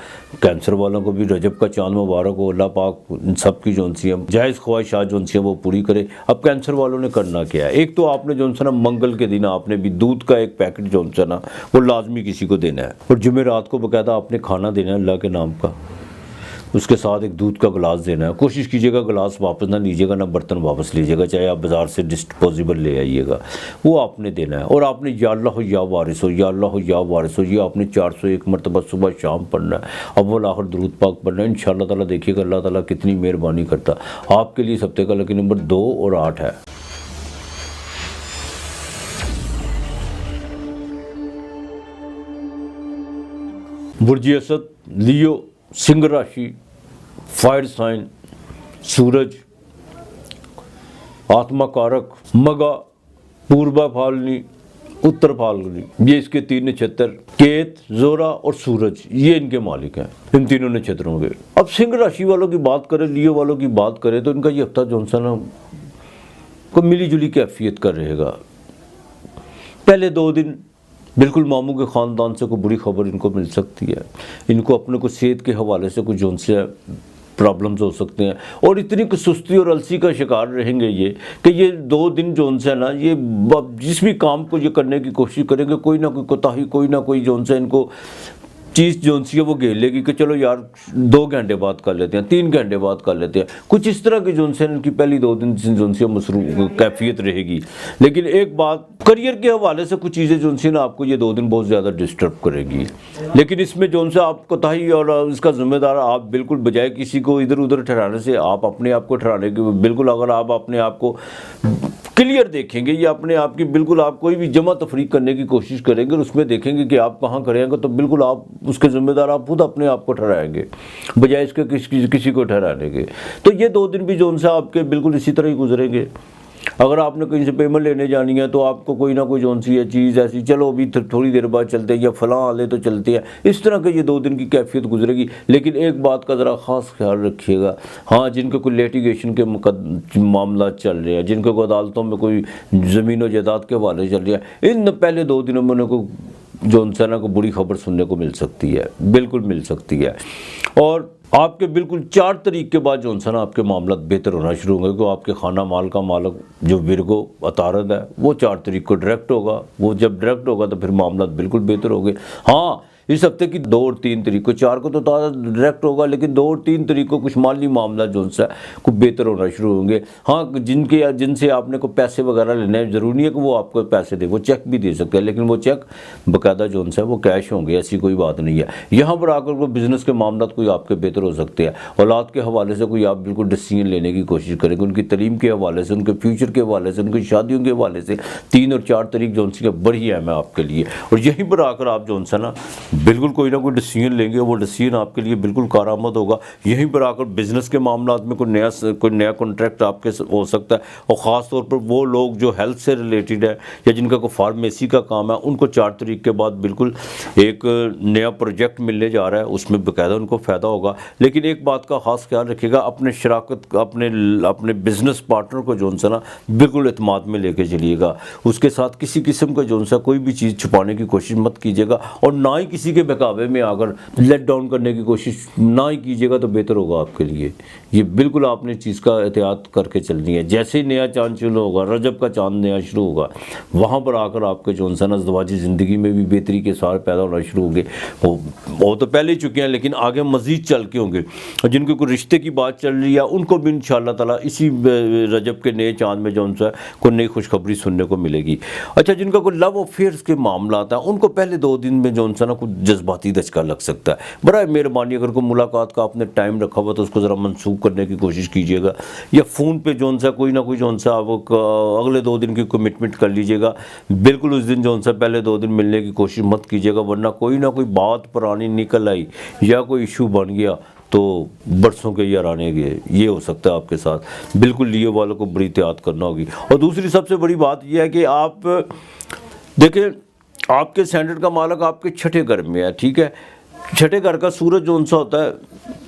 کینسر والوں کو بھی رجب کا چاند مبارک ہو. اللہ پاک ان سب کی جو ان جائز خواہشات جو ان وہ پوری کرے. اب کینسر والوں نے کرنا کیا ہے, ایک تو آپ نے جو ہے نا منگل کے دن آپ نے بھی دودھ کا ایک پیکٹ جو ہے نا وہ لازمی کسی کو دینا ہے, اور جمعرات کو باقاعدہ آپ نے کھانا دینا ہے اللہ کے نام کا, اس کے ساتھ ایک دودھ کا گلاس دینا ہے. کوشش کیجیے گا گلاس واپس نہ لیجیے گا, نہ برتن واپس لیجیے گا, چاہے آپ بازار سے ڈسپوزیبل لے آئیے گا, وہ آپ نے دینا ہے. اور آپ نے یا اللہ ہو یا وارث ہو, یا اللہ ہو یا وارث ہو, یہ آپ نے 401 مرتبہ صبح شام پڑھنا ہے. اول آخر درود پاک پڑھنا ہے. انشاءاللہ تعالیٰ دیکھیے گا اللہ تعالیٰ کتنی مہربانی کرتا. آپ کے لیے اس ہفتے کا لکی نمبر 2 اور 8 ہے. برج اسد, لیو, سنگھ راشی, فائر سائن, سورج, آتما کارک, مگا, پوربا پھالنی, اتر پھالگنی, یہ اس کے 3 نچھتر, کیت, زورا اور سورج, یہ ان کے مالک ہیں, ان تینوں نچھتروں کے. اب سنگھ راشی والوں کی بات کریں, لیو والوں کی بات کریں تو ان کا یہ ہفتہ جو ہے نا کو ملی جلی کیفیت کر رہے گا. پہلے 2 دن بالکل ماموں کے خاندان سے کوئی بری خبر ان کو مل سکتی ہے. ان کو اپنے کو صحت کے حوالے سے کچھ جون سے پرابلمز ہو سکتے ہیں, اور اتنی سستی اور السی کا شکار رہیں گے یہ کہ یہ 2 دن جون سے نا یہ جس بھی کام کو یہ کرنے کی کوشش کریں گے کوئی نہ کوئی کوتاہی, کوئی نہ کوئی جون سے ان کو چیز جون سی ہے وہ گھیر لے گی کہ چلو یار 2 گھنٹے بعد کر لیتے ہیں, 3 گھنٹے بعد کر لیتے ہیں. کچھ اس طرح کی جون سے ان کی پہلی 2 دن جون سی مصروف کیفیت رہے گی. لیکن ایک بات, کریئر کے حوالے سے کچھ چیزیں جون سی نا آپ کو یہ 2 دن بہت زیادہ ڈسٹرب کرے گی. لیکن اس میں جون سے آپ کوتاہی اور اس کا ذمہ دار آپ بالکل, بجائے کسی کو ادھر ادھر ٹھہرانے سے آپ اپنے آپ کو ٹھہرانے کی بالکل, اگر آپ اپنے آپ کو کلیئر دیکھیں گے یا اپنے آپ کی بالکل آپ کوئی بھی جمع تفریق کرنے کی کوشش کریں گے اور اس میں دیکھیں گے کہ آپ کہاں کریں گے, تو بالکل آپ اس کے ذمہ دار آپ خود اپنے آپ کو ٹھہرائیں گے بجائے اس کے کسی کو ٹھہرانے کے. تو یہ 2 دن بھی جو ان سے آپ کے بالکل اسی طرح ہی گزریں گے. اگر آپ نے کہیں سے پیمنٹ لینے جانی ہے تو آپ کو کوئی نہ کوئی جون سی ہے چیز ایسی, چلو ابھی تھوڑی دیر بعد چلتے ہیں یا فلاں آلے تو چلتے ہیں, اس طرح کے یہ 2 دن کی کیفیت گزرے گی. لیکن ایک بات کا ذرا خاص خیال رکھیے گا, ہاں جن کے کوئی لیٹیگیشن کے معاملات چل رہے ہیں, جن کے کوئی عدالتوں میں کوئی زمین و جائیداد کے حوالے چل رہے ہیں, ان پہلے 2 دنوں میں انہیں کو جو ان سے نا کو بری خبر سننے کو مل سکتی ہے, بالکل مل سکتی ہے. اور آپ کے بالکل 4 تاریخ کے بعد جو ان سے نا آپ کے معاملات بہتر ہونا شروع ہوں گے, کیونکہ آپ کے خانہ مال کا مالک جو ورگو عطارد ہے وہ 4 تاریخ کو ڈائریکٹ ہوگا. وہ جب ڈائریکٹ ہوگا تو پھر معاملات بالکل بہتر ہوں گے. ہاں اس ہفتے کی 2 اور 3 تاریخ کو, 4 کو تو ڈائریکٹ ہوگا, لیکن 2 اور 3 تاریخ کو کچھ مالی معاملات جو ان سے کو بہتر ہونا شروع ہوں گے. ہاں جن سے آپ نے کو پیسے وغیرہ لینے ہیں, ضروری ہے کہ وہ آپ کو پیسے دے, وہ چیک بھی دے سکتے ہیں, لیکن وہ چیک باقاعدہ جو ان سے وہ کیش ہوں گے, ایسی کوئی بات نہیں ہے. یہاں پر آ کر وہ بزنس کے معاملات کوئی آپ کے بہتر ہو سکتے ہیں. اولاد کے حوالے سے کوئی آپ بالکل ڈیسیژن لینے کی کوشش کریں گے, ان کی تعلیم کے حوالے سے, ان کے فیوچر کے حوالے سے, ان کی شادیوں کے حوالے سے 3 اور 4 تاریخ جو ان سے بڑی اہم ہے آپ کے لیے. اور یہیں پر آ کر آپ جو ان سے نا بالکل کوئی نہ کوئی ڈیسیجن لیں گے، وہ ڈیسیجن آپ کے لیے بالکل کارآمد ہوگا۔ یہیں پر آ کر بزنس کے معاملات میں کوئی نیا کانٹریکٹ آپ کے ہو سکتا ہے، اور خاص طور پر وہ لوگ جو ہیلتھ سے ریلیٹڈ ہے یا جن کا کوئی فارمیسی کا کام ہے، ان کو 4 تاریخ کے بعد بالکل ایک نیا پروجیکٹ ملنے جا رہا ہے، اس میں باقاعدہ ان کو فائدہ ہوگا۔ لیکن ایک بات کا خاص خیال رکھیے گا، اپنے شراکت اپنے بزنس پارٹنر کو جو ہے نا بالکل اعتماد میں لے کے چلیے گا، اس کے ساتھ کسی قسم کا جو ہے کوئی بھی چیز چھپانے کی کوشش مت کیجیے گا، اور نہ ہی کسی کے بہکاوے میں آ کر لیٹ ڈاؤن کرنے کی کوشش نہ ہی کیجیے گا، تو بہتر ہوگا آپ کے لیے۔ یہ بالکل آپ نے چیز کا احتیاط کر کے چلنی ہے۔ جیسے ہی نیا چاند شروع ہوگا، رجب کا چاند نیا شروع ہوگا، وہاں پر آ کر آپ کے جو ہے نا ازدواجی زندگی میں بھی بہتری کے سار پیدا ہونا شروع ہوں گے۔ وہ تو پہلے ہی چکے ہیں، لیکن آگے مزید چل کے ہوں گے، اور جن کو کوئی رشتے کی بات چل رہی ہے ان کو بھی انشاءاللہ تعالیٰ اسی رجب کے نئے چاند میں جو ہے کوئی نئی خوشخبری سننے کو ملے گی۔ اچھا، جن کا کوئی لو افیئرس کے معاملات ہیں، ان کو پہلے 2 دن میں جو ہے نا کچھ جذباتی دھچکا لگ سکتا ہے۔ برائے مہربانی اگر کوئی ملاقات کا آپ نے ٹائم رکھا ہوا تو اس کو ذرا منسوخ کرنے کی کوشش کیجیے گا، یا فون پہ جو ہے کوئی نہ کوئی جو ہے آپ اگلے 2 دن کی کمٹمنٹ کر لیجیے گا۔ بالکل اس دن جو ہے پہلے 2 دن ملنے کی کوشش مت کیجیے گا، ورنہ کوئی نہ کوئی بات پرانی نکل آئی یا کوئی ایشو بن گیا تو برسوں کے یارانے گئے، یہ ہو سکتا ہے آپ کے ساتھ۔ بالکل لیو والوں کو بڑی احتیاط کرنا ہوگی۔ اور دوسری سب سے بڑی بات یہ ہے کہ آپ دیکھیں، آپ کے سینٹر کا مالک آپ کے 6ٹھے گھر میں ہے، ٹھیک ہے، 6ٹھے گھر کا سورج جو سا ہوتا ہے،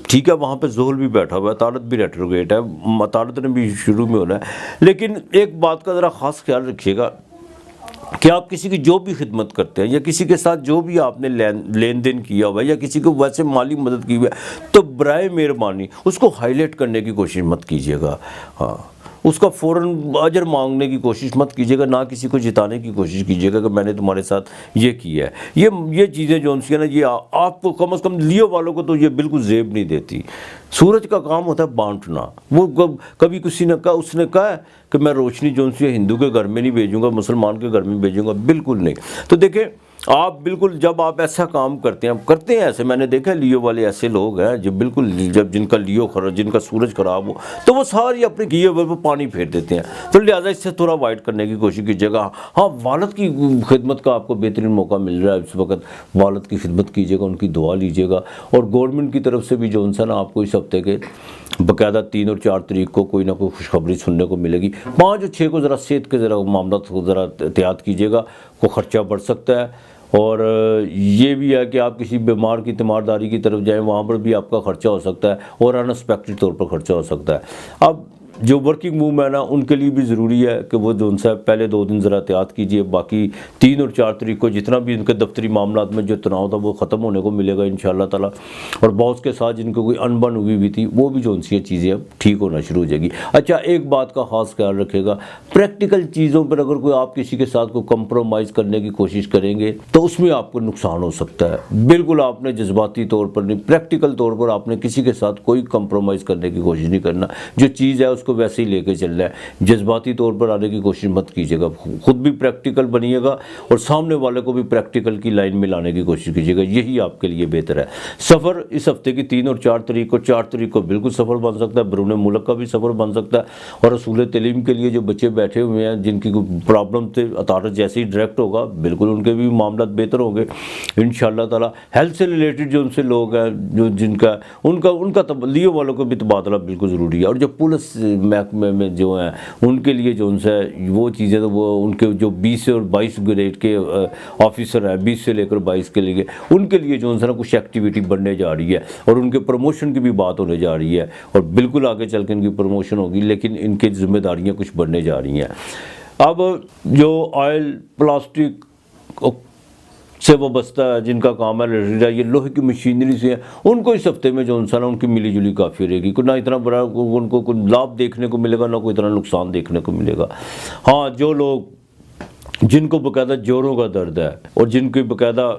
ٹھیک ہے، وہاں پہ زحل بھی بیٹھا ہوا ہے، طارت بھی ریٹروگریٹ ہے، طارت نے بھی شروع میں ہونا ہے۔ لیکن ایک بات کا ذرا خاص خیال رکھیے گا کہ آپ کسی کی جو بھی خدمت کرتے ہیں، یا کسی کے ساتھ جو بھی آپ نے لین دین کیا ہوا ہے، یا کسی کو ویسے مالی مدد کی ہوئی ہے، تو برائے مہربانی اس کو ہائی لائٹ کرنے کی کوشش مت کیجیے گا۔ ہاں، اس کا فوراً اجر مانگنے کی کوشش مت کیجیے گا، نہ کسی کو جتانے کی کوشش کیجیے گا کہ میں نے تمہارے ساتھ یہ کیا ہے۔ یہ چیزیں جو ہیں نا، یہ آپ کو کم از کم لیو والوں کو تو یہ بالکل زیب نہیں دیتی۔ سورج کا کام ہوتا ہے بانٹنا۔ وہ کبھی کسی نے کہا، اس نے کہا کہ میں روشنی جو ہے ہندو کے گھر میں نہیں بھیجوں گا، مسلمان کے گھر میں بھیجوں گا، بالکل نہیں۔ تو دیکھیں، آپ بالکل جب آپ ایسا کام کرتے ہیں ایسے، میں نے دیکھا لیو والے ایسے لوگ ہیں جو بالکل جب جن کا سورج خراب ہو تو وہ ساری اپنے کیے ہوئے پہ پانی پھیر دیتے ہیں، تو لہٰذا اس سے تھوڑا اوائڈ کرنے کی کوشش کیجیے گا۔ ہاں، والد کی خدمت کا آپ کو بہترین موقع مل رہا ہے اس وقت، والد کی خدمت کیجیے گا، ان کی دعا لیجیے گا، اور گورنمنٹ کی طرف سے بھی جو ہے نا آپ کو اس ہفتے کے باقاعدہ 3 اور 4 تاریخ کو کوئی نہ کوئی خوشخبری سننے کو ملے گی۔ 5 اور 6 کو ذرا صحت کے ذرا معاملات کو ذرا احتیاط کیجیے گا، کوئی خرچہ بڑھ سکتا ہے، اور یہ بھی ہے کہ آپ کسی بیمار کی تیمارداری کی طرف جائیں، وہاں پر بھی آپ کا خرچہ ہو سکتا ہے، اور انسپیکٹڈ طور پر خرچہ ہو سکتا ہے۔ اب جو ورکنگ وومن ہے ان کے لیے بھی ضروری ہے کہ وہ جو ان سے پہلے 2 دن ذرا احتیاط کیجیے، باقی 3 اور 4 تاریخ کو جتنا بھی ان کے دفتری معاملات میں جو تناؤ تھا وہ ختم ہونے کو ملے گا انشاءاللہ تعالیٰ، اور باس کے ساتھ جن کو کوئی انبن ہوئی تھی وہ بھی جو ان سے یہ چیزیں اب ٹھیک ہونا شروع ہو جائے گی۔ اچھا، ایک بات کا خاص خیال رکھے گا، پریکٹیکل چیزوں پر اگر کوئی آپ کسی کے ساتھ کوئی کمپرومائز کرنے کی کوشش کریں گے تو اس میں آپ کو نقصان ہو سکتا ہے۔ بالکل آپ نے جذباتی طور پر نہیں، پریکٹیکل طور پر آپ نے کسی کے ساتھ کوئی کمپرومائز کرنے کی کوشش نہیں کرنا، جو چیز ہے اس کو ویسے ہی لے کے چلنا ہے، جذباتی طور پر آنے کی کوشش مت کیجیے گا، خود بھی پریکٹیکل بنیے گا اور سامنے والے کو بھی پریکٹیکل کی لائن میں لانے کی کوشش کیجیے گا، یہی آپ کے لیے بہتر ہے۔ سفر اس ہفتے کی 3 اور 4 تاریخ کو، 4 تاریخ کو بالکل سفر بن سکتا ہے، بیرون ملک کا بھی سفر بن سکتا ہے، اور اصول تعلیم کے لیے جو بچے بیٹھے ہوئے ہیں جن کی کوئی پرابلم تھے، عطارد جیسے ہی ڈائریکٹ ہوگا بالکل ان کے بھی معاملات بہتر ہوں گے انشاءاللہ تعالیٰ۔ ہیلتھ سے ریلیٹڈ جو ان سے لوگ ہیں جو جن کا ان کا لیو والوں کو بھی تبادلہ بالکل ضروری ہے، اور جو پولیس محکمے میں جو ہیں ان کے لیے جو ان سے وہ چیزیں تو وہ ان کے جو 20 اور 22 گریڈ کے آفیسر ہیں، 20 سے لے کر 22 کے لیے، ان کے لیے جو ان سے نا کچھ ایکٹیویٹی بڑھنے جا رہی ہے، اور ان کے پروموشن کی بھی بات ہونے جا رہی ہے، اور بالکل آگے چل کے ان کی پروموشن ہوگی، لیکن ان کی ذمہ داریاں کچھ بڑھنے جا رہی ہیں۔ اب جو آئل، پلاسٹک سے وابستہ ہے، جن کا کام ہے یہ لوہے کی مشینری سے ہے، ان کو اس ہفتے میں جو انسان ہے ان کی ملی جلی کافی رہے گی، نہ اتنا بڑا ان کو کوئی لابھ دیکھنے کو ملے گا، نہ کوئی اتنا نقصان دیکھنے کو ملے گا۔ ہاں، جو لوگ جن کو باقاعدہ جوڑوں کا درد ہے اور جن کی باقاعدہ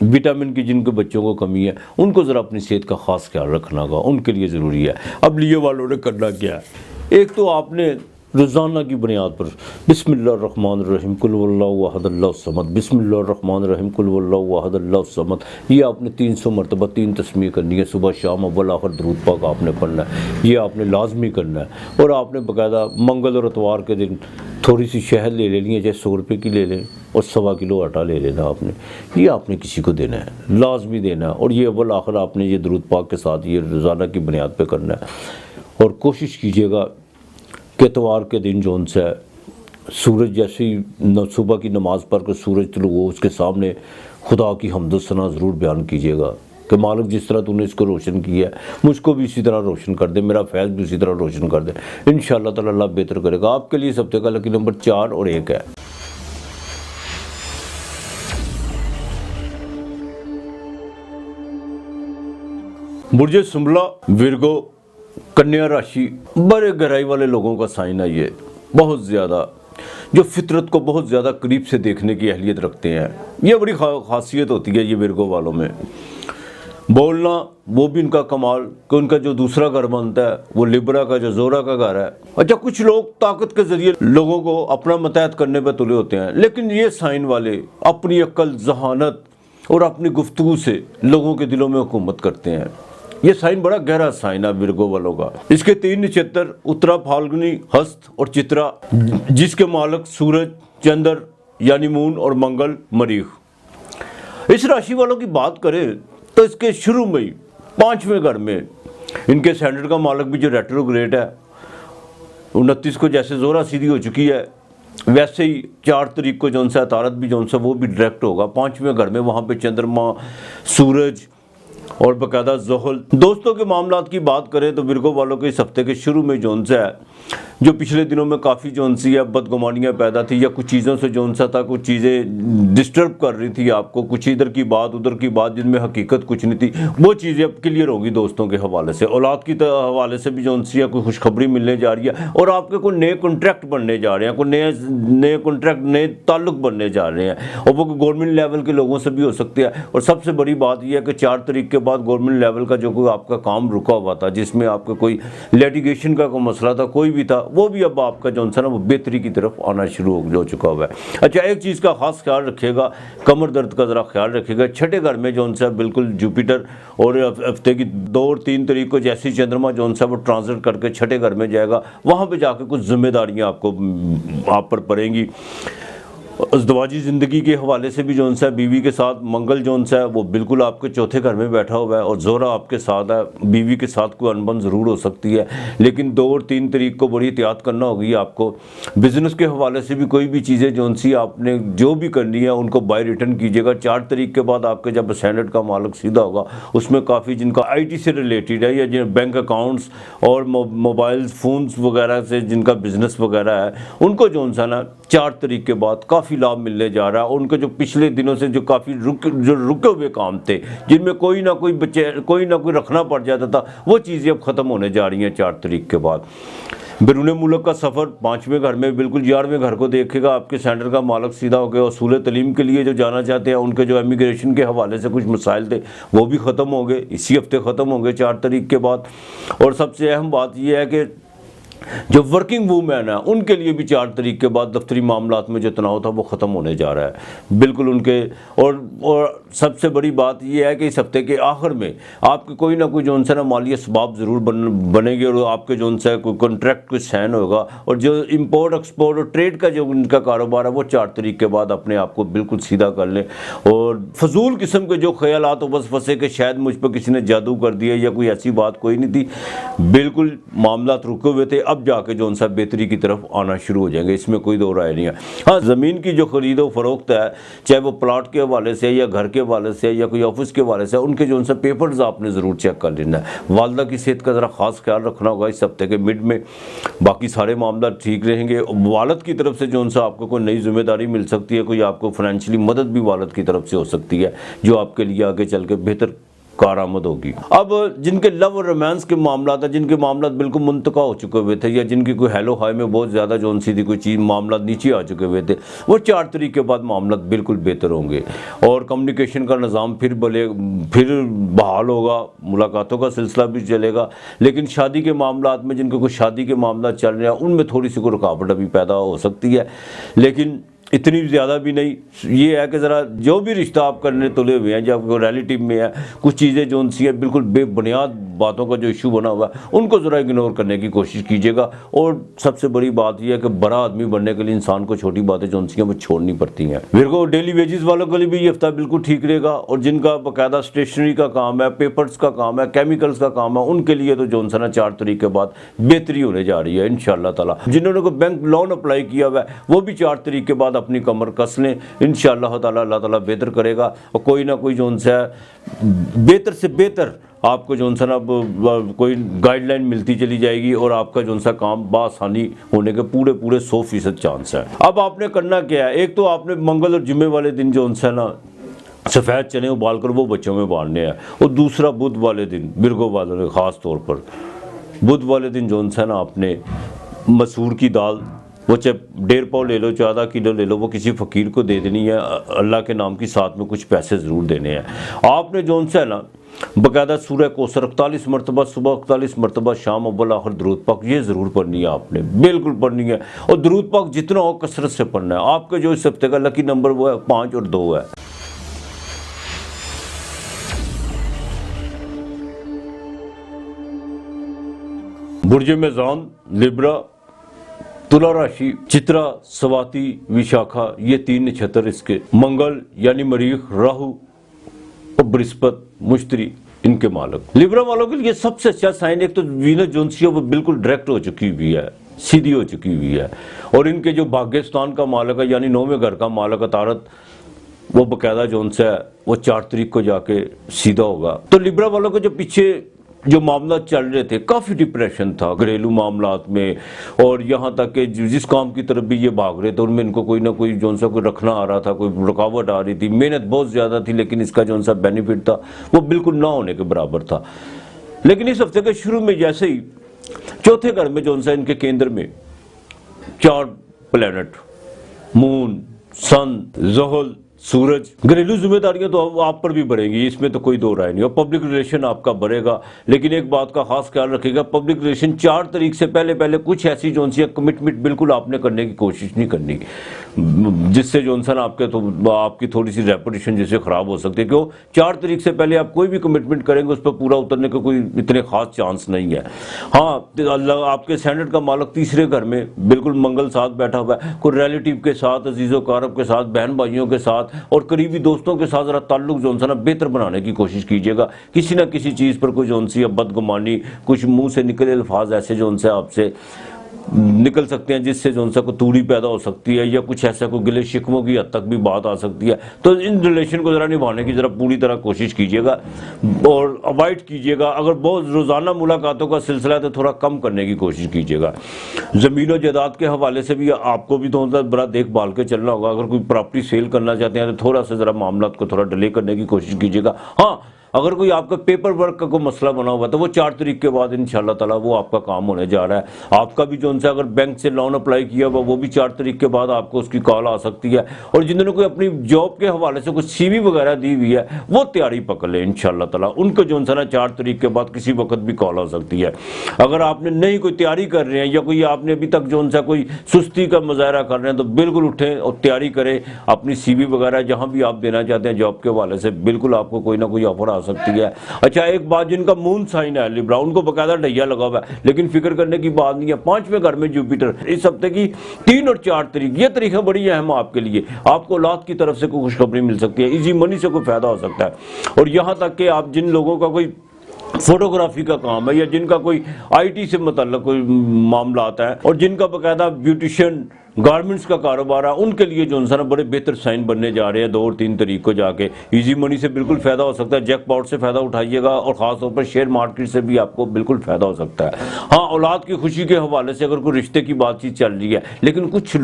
وٹامن کی جن کے بچوں کو کمی ہے، ان کو ذرا اپنی صحت کا خاص خیال رکھنا ہوگا، ان کے لیے ضروری ہے۔ اب لیو والوں نے کرنا کیا ہے، ایک تو آپ نے روزانہ کی بنیاد پر بسم اللہ الرحمن الرحیم قل هو اللہ احد اللہ الصمد، بسم اللہ الرحمن الرحیم قل هو اللہ احد اللہ الصمد، یہ آپ نے 300 مرتبہ 3 تسمیہ کرنی ہے، صبح شام اول آخر درود پاک آپ نے پڑھنا ہے، یہ آپ نے لازمی کرنا ہے، اور آپ نے باقاعدہ منگل اور اتوار کے دن تھوڑی سی شہد لے لینی ہے، چاہے 100 روپے کی لے لیں، اور 1.25 کلو آٹا لے لینا آپ نے، یہ آپ نے کسی کو دینا ہے، لازمی دینا ہے، اور یہ اول آخر آپ نے یہ درود پاک کے ساتھ یہ روزانہ کی بنیاد پہ کرنا ہے۔ اور کوشش کیجیے گا کہ اتوار کے دن جو ان سے سورج جیسی صبح کی نماز پڑھ کر سورج طلوع ہو، اس کے سامنے خدا کی حمد و ثنا ضرور بیان کیجیے گا کہ مالک جس طرح تو نے اس کو روشن کیا ہے مجھ کو بھی اسی طرح روشن کر دے، میرا فیض بھی اسی طرح روشن کر دے، انشاءاللہ تعالی اللہ بہتر کرے گا۔ آپ کے لیے اس ہفتے کا لکی نمبر 4 اور 1 ہے۔ برج سنبلا، ورگو، کنیا راشی، بڑے گہرائی والے لوگوں کا سائن ہے یہ، بہت زیادہ، جو فطرت کو بہت زیادہ قریب سے دیکھنے کی اہلیت رکھتے ہیں۔ یہ بڑی خاصیت ہوتی ہے یہ ورگو والوں میں۔ بولنا وہ بھی ان کا کمال کہ ان کا جو دوسرا گھر بنتا ہے وہ لبرا کا جو زورا کا گھر ہے۔ اچھا، کچھ لوگ طاقت کے ذریعے لوگوں کو اپنا متحد کرنے پہ تلے ہوتے ہیں، لیکن یہ سائن والے اپنی عقل، ذہانت اور اپنی گفتگو سے لوگوں کے دلوں میں حکومت کرتے ہیں۔ یہ سائن بڑا گہرا سائن ہے ورگو والوں کا۔ اس کے 3 نچتر اترا، پھالگنی، ہست اور چترا، جس کے مالک سورج، چندر یعنی مون اور منگل، مریخ۔ اس راشی والوں کی بات کریں تو اس کے شروع میں ہی 5ویں گھر میں ان کے سینڈر کا مالک بھی جو ریٹروگریڈ ہے، 29 کو جیسے زورا سیدھی ہو چکی ہے ویسے ہی 4 تاریخ کو جون سا عطارد بھی جون سا وہ بھی ڈائریکٹ ہوگا 5ویں گھر میں، وہاں پہ چندرما، سورج اور باقاعدہ زحل۔ دوستوں کے معاملات کی بات کریں تو ورگو والوں کے اس ہفتے کے شروع میں جون سا ہے، جو پچھلے دنوں میں کافی جون سی ہے بدگمانیاں پیدا تھی، یا کچھ چیزوں سے جون سا تھا، کچھ چیزیں ڈسٹرب کر رہی تھی آپ کو، کچھ ادھر کی بات ادھر کی بات جن میں حقیقت کچھ نہیں تھی، وہ چیزیں اب کلیئر ہوں گی دوستوں کے حوالے سے۔ اولاد کی حوالے سے بھی جون سی ہے کوئی خوشخبری ملنے جا رہی ہے، اور آپ کے کوئی نئے کنٹریکٹ بننے جا رہے ہیں، کوئی نئے کنٹریکٹ، نئے تعلق بننے جا رہے ہیں، اور وہ گورنمنٹ لیول کے لوگوں سے بھی ہو سکتے ہیں۔ اور سب سے بڑی بات یہ ہے کہ 4 تاریخ کے بعد گورنمنٹ لیول کا جو کوئی آپ کا کام رکا ہوا تھا، جس میں آپ کا کوئی لیٹیگیشن کا کوئی مسئلہ تھا، کوئی بھی تھا، وہ بھی اب آپ کا جو ہے نا وہ بہتری کی طرف آنا شروع ہو چکا ہوا ہے۔ اچھا، ایک چیز کا خاص خیال رکھیے گا، کمر درد کا ذرا خیال رکھیے گا۔ 6 گھر میں جو ہے بالکل جوپیٹر، اور ہفتے کی 2 اور 3 تاریخ کو جیسی چندرما جو ہے وہ ٹرانزٹ کر کے 6 گھر میں جائے گا، وہاں پہ جا کے کچھ ذمہ داریاں آپ پر پڑیں گی۔ ازدواجی زندگی کے حوالے سے بھی جو ہے بیوی کے ساتھ منگل جو ہے وہ بالکل آپ کے 4تھے گھر میں بیٹھا ہوا ہے، اور زورا آپ کے ساتھ ہے، بیوی کے ساتھ کوئی انبن ضرور ہو سکتی ہے، لیکن 2 اور 3 تاریخ کو بڑی احتیاط کرنا ہوگی آپ کو۔ بزنس کے حوالے سے بھی کوئی بھی چیزیں جو آپ نے جو بھی کرنی ہے ان کو بائی ریٹرن کیجیے گا۔ 4 تاریخ کے بعد آپ کے جب اسٹینڈرڈ کا مالک سیدھا ہوگا، اس میں کافی جن کا آئی ٹی سے ریلیٹڈ ہے، یا جن بینک اکاؤنٹس اور موبائل فونز وغیرہ سے جن کا بزنس وغیرہ ہے، ان کو جو ہے نا 4 تاریخ کے بعد کافی لابھ ملنے جا رہا ہے۔ ان کے جو پچھلے دنوں سے جو کافی رکے ہوئے کام تھے، جن میں کوئی نہ کوئی رکھنا پڑ جاتا تھا، وہ چیزیں اب ختم ہونے جا رہی ہیں 4 تاریخ کے بعد۔ بیرون ملک کا سفر 5ویں گھر میں بالکل 11ویں گھر کو دیکھے گا، آپ کے سینٹر کا مالک سیدھا ہو گیا۔ اصول تعلیم کے لیے جو جانا چاہتے ہیں، ان کے جو امیگریشن کے حوالے سے کچھ مسائل تھے وہ بھی ختم ہوں گے، اسی ہفتے ختم ہوں گے 4 تاریخ کے بعد۔ اور سب سے اہم بات یہ ہے کہ جو ورکنگ وومین ہیں ان کے لیے بھی 4 تاریخ کے بعد دفتری معاملات میں جو تناؤ تھا وہ ختم ہونے جا رہا ہے بالکل ان کے۔ اور سب سے بڑی بات یہ ہے کہ اس ہفتے کے آخر میں آپ کے کوئی نہ کوئی جو ہے نا مالی اسباب ضرور بنے گے، اور آپ کے جو ہے کوئی کنٹریکٹ کوئی سائن ہوگا، اور جو امپورٹ ایکسپورٹ اور ٹریڈ کا جو ان کا کاروبار ہے وہ 4 تاریخ کے بعد اپنے آپ کو بالکل سیدھا کر لیں۔ اور فضول قسم کے جو خیالات ہو بس پھنسے کہ شاید مجھ پہ کسی نے جادو کر دیا، یا کوئی ایسی بات کوئی نہیں تھی، بالکل معاملات رکے ہوئے تھے، اب جا کے جو ان سا بہتری کی طرف آنا شروع ہو جائیں گے، اس میں کوئی دو رائے نہیں ہے۔ ہاں، زمین کی جو خرید و فروخت ہے، چاہے وہ پلاٹ کے حوالے سے یا گھر کے حوالے سے یا کوئی آفس کے حوالے سے، ان کے جو ان سے پیپرز آپ نے ضرور چیک کر لینا ہے۔ والدہ کی صحت کا ذرا خاص خیال رکھنا ہوگا اس ہفتے کے مڈ میں، باقی سارے معاملات ٹھیک رہیں گے۔ والد کی طرف سے جو ان سے آپ کو کوئی نئی ذمہ داری مل سکتی ہے، کوئی آپ کو فائنینشلی مدد بھی والد کی طرف سے ہو سکتی ہے، جو آپ کے لیے آگے چل کے بہتر کارآمد ہوگی۔ اب جن کے لو اور رومانس کے معاملات ہیں، جن کے معاملات بالکل منتقع ہو چکے ہوئے تھے، یا جن کی کوئی ہیلو ہائی میں بہت زیادہ جو ان سی کوئی چیز معاملات نیچے آ چکے ہوئے تھے، وہ 4 تاریخ کے بعد معاملات بالکل بہتر ہوں گے، اور کمیونیکیشن کا نظام پھر بحال ہوگا، ملاقاتوں کا سلسلہ بھی چلے گا۔ لیکن شادی کے معاملات میں جن کے کوئی شادی کے معاملات چل رہے ہیں، ان میں تھوڑی سی کوئی رکاوٹ ابھی پیدا ہو سکتی ہے، لیکن اتنی زیادہ بھی نہیں. یہ ہے کہ ذرا جو بھی رشتہ آپ کرنے تلے ہوئے ہیں جب ریلیٹیو میں ہے کچھ چیزیں جو ان سی ہیں بالکل بے بنیاد باتوں کا جو ایشو بنا ہوا ہے ان کو ذرا اگنور کرنے کی کوشش کیجیے گا. اور سب سے بڑی بات یہ ہے کہ بڑا آدمی بننے کے لیے انسان کو چھوٹی باتیں جو ان سی ہیں وہ چھوڑنی پڑتی ہیں. ویرگو ڈیلی ویجز والوں کے لیے بھی یہ ہفتہ بالکل ٹھیک رہے گا. اور جن کا باقاعدہ اسٹیشنری کا کام ہے, پیپرز کا کام ہے, کیمیکلز کا کام ہے, ان کے لیے تو جو ان سے نا 4 تاریخ کے بعد بہتری ہونے جا رہی ہے انشاءاللہ تعالی. جنہوں نے کو بینک لون اپلائی کیا ہوا ہے وہ بھی 4 تاریخ کے بعد اپنی کمر کس لیں انشاءاللہ تعالی. اللہ تعالیٰ بہتر کرے گا اور کوئی نہ کوئی جو ان سے بہتر سے بہتر آپ کو جو ان سے نا کوئی گائیڈ لائن ملتی چلی جائے گی اور آپ کا جو ان سا کام بآسانی ہونے کے پورے 100% چانس ہے. اب آپ نے کرنا کیا ہے, ایک تو آپ نے منگل اور جمعے والے دن جو ان سے نا سفید چنے ابال کر وہ بچوں میں بانٹنے ہیں. اور دوسرا بدھ والے دن مرغوں والوں نے خاص طور پر بدھ والے دن جو ان سے نا آپ نے مسور کی دال وہ چاہے 1.5 پاؤ لے لو, 14 کلو لے لو, وہ کسی فقیر کو دے دینی ہے اللہ کے نام کی, ساتھ میں کچھ پیسے ضرور دینے ہیں. آپ نے جو ان سے نا باقاعدہ سورہ کوثر 41 مرتبہ صبح 41 مرتبہ شام اول آخر درود پاک یہ ضرور پڑھنی ہے, آپ نے بالکل پڑھنی ہے. اور درود پاک جتنا ہو کثرت سے پڑھنا ہے. آپ کے جو اس ہفتے کا لکی نمبر وہ ہے 5 اور 2 ہے. برج میزان, لبرا, تلا راشی, چترا, سواتی, وشاکھا یہ 3 نچھتر اس کے. منگل یعنی مریخ, راہو اور برہسپت, مشتری ان کے مالک. لبرا والوں کے لیے سب سے اچھا سائن ایک تو وینس جونسی ہے وہ بالکل ڈائریکٹ ہو چکی ہوئی ہے, سیدھی ہو چکی ہوئی ہے. اور ان کے جو بھاگیستان کا مالک ہے یعنی 9ویں گھر کا مالک عطارد وہ باقاعدہ جو سے ہے وہ 4 تاریخ کو جا کے سیدھا ہوگا. تو لبرا والوں کو جو پیچھے جو معاملات چل رہے تھے کافی ڈپریشن تھا گھریلو معاملات میں, اور یہاں تک کہ جس کام کی طرف بھی یہ بھاگ رہے تھے ان میں ان کو کوئی نہ کوئی جو سا کوئی رکھنا آ رہا تھا, کوئی رکاوٹ آ رہی تھی, محنت بہت زیادہ تھی لیکن اس کا جو سا بینیفٹ تھا وہ بالکل نہ ہونے کے برابر تھا. لیکن اس ہفتے کے شروع میں جیسے ہی 4تھے گھر میں جو سا ان کے کیندر میں 4 پلینٹ مون, سن, زحل, سورج, گھریلو ذمہ داریاں تو آپ پر بھی بڑھیں گی, اس میں تو کوئی دو رائے نہیں. اور پبلک ریلیشن آپ کا بڑھے گا, لیکن ایک بات کا خاص خیال رکھے گا, پبلک ریلیشن 4 تاریخ سے پہلے کچھ ایسی جو سی کمٹمنٹ بالکل آپ نے کرنے کی کوشش نہیں کرنی جس سے جو انسان آپ کی تھوڑی سی ریپوٹیشن جسے خراب ہو سکتی ہے. کیوں 4 تاریخ سے پہلے آپ کوئی بھی کمٹمنٹ کریں گے اس پہ پورا اترنے کا کوئی اتنے خاص چانس نہیں ہے. ہاں اللہ آپ کے سینٹ کا مالک 3رے گھر میں بالکل منگل ساتھ بیٹھا ہوا ہے, کوئی ریلیٹیو کے ساتھ, عزیز و اقارب کے ساتھ, بہن بھائیوں کے ساتھ اور قریبی دوستوں کے ساتھ ذرا تعلق جو نا بہتر بنانے کی کوشش کیجیے گا. کسی نہ کسی چیز پر کوئی جو سی بدگمانی, کچھ منہ سے نکلے الفاظ ایسے جو ان سے آپ سے نکل سکتے ہیں جس سے جو ان سے کوئی توڑی پیدا ہو سکتی ہے یا کچھ ایسا کوئی گلے شکووں کی حد تک بھی بات آ سکتی ہے. تو ان ریلیشن کو ذرا نبھانے کی ذرا پوری طرح کوشش کیجیے گا اور اوائڈ کیجیے گا. اگر بہت روزانہ ملاقاتوں کا سلسلہ ہے تو تھوڑا کم کرنے کی کوشش کیجیے گا. زمین و جائیداد کے حوالے سے بھی آپ کو بھی تو بڑا دیکھ بھال کے چلنا ہوگا. اگر کوئی پراپرٹی سیل کرنا چاہتے ہیں تو تھوڑا سا ذرا معاملات کو تھوڑا ڈیلے کرنے کی کوشش کیجیے گا. ہاں اگر کوئی آپ کا پیپر ورک کا کوئی مسئلہ بنا ہوا تو وہ 4 تاریخ کے بعد انشاءاللہ تعالیٰ وہ آپ کا کام ہونے جا رہا ہے. آپ کا بھی جو ان سے اگر بینک سے لون اپلائی کیا ہوا وہ بھی 4 تاریخ کے بعد آپ کو اس کی کال آ سکتی ہے. اور جنہوں نے کوئی اپنی جاب کے حوالے سے کوئی CV وغیرہ دی ہوئی ہے وہ تیاری پکڑ لیں انشاءاللہ تعالیٰ, ان کو جو ان سے 4 تاریخ کے بعد کسی وقت بھی کال آ سکتی ہے. اگر آپ نے نہیں کوئی تیاری کر رہے ہیں یا کوئی آپ نے ابھی تک جو ان سے کوئی سستی کا مظاہرہ کر رہے ہیں تو بالکل اٹھیں اور تیاری کریں اپنی CV وغیرہ جہاں بھی آپ دینا چاہتے ہیں جاب کے حوالے سے, بالکل آپ کو کوئی نہ کوئی آفر آ سکتی ہے. اچھا ایک بات, جن کا مون سائن ہے لبرا ان کو باقاعدہ ڈھیا لگا ہوا ہے لیکن فکر کرنے کی بات نہیں ہے. 5ویں گھر میں جوپیٹر, اس ہفتے کی 3 اور 4 تاریخ یہ تاریخیں بڑی اہم آپ کے لیے. آپ کو اولاد کی طرف سے کوئی خوشخبری مل سکتی ہے, ایزی منی سے کوئی فائدہ ہو سکتا ہے. اور یہاں تک کہ آپ جن لوگوں کا کوئی فوٹوگرافی کا کام ہے یا جن کا کوئی IT سے متعلق کوئی معاملات ہے اور جن کا باقاعدہ بیوٹیشین گارمنٹس کا کاروبار ہے ان کے لیے جو انسان بڑے بہتر سائن بننے جا رہے ہیں 2 اور 3 تاریخ کو جا کے. ایزی منی سے بالکل فائدہ ہو سکتا ہے, جیک پاٹ سے فائدہ اٹھائیے گا اور خاص طور پر شیئر مارکیٹ سے بھی آپ کو بالکل فائدہ ہو سکتا ہے. ہاں اولاد کی خوشی کے حوالے سے اگر کوئی رشتے کی بات چیت چل رہی ہے, لیکن کچھ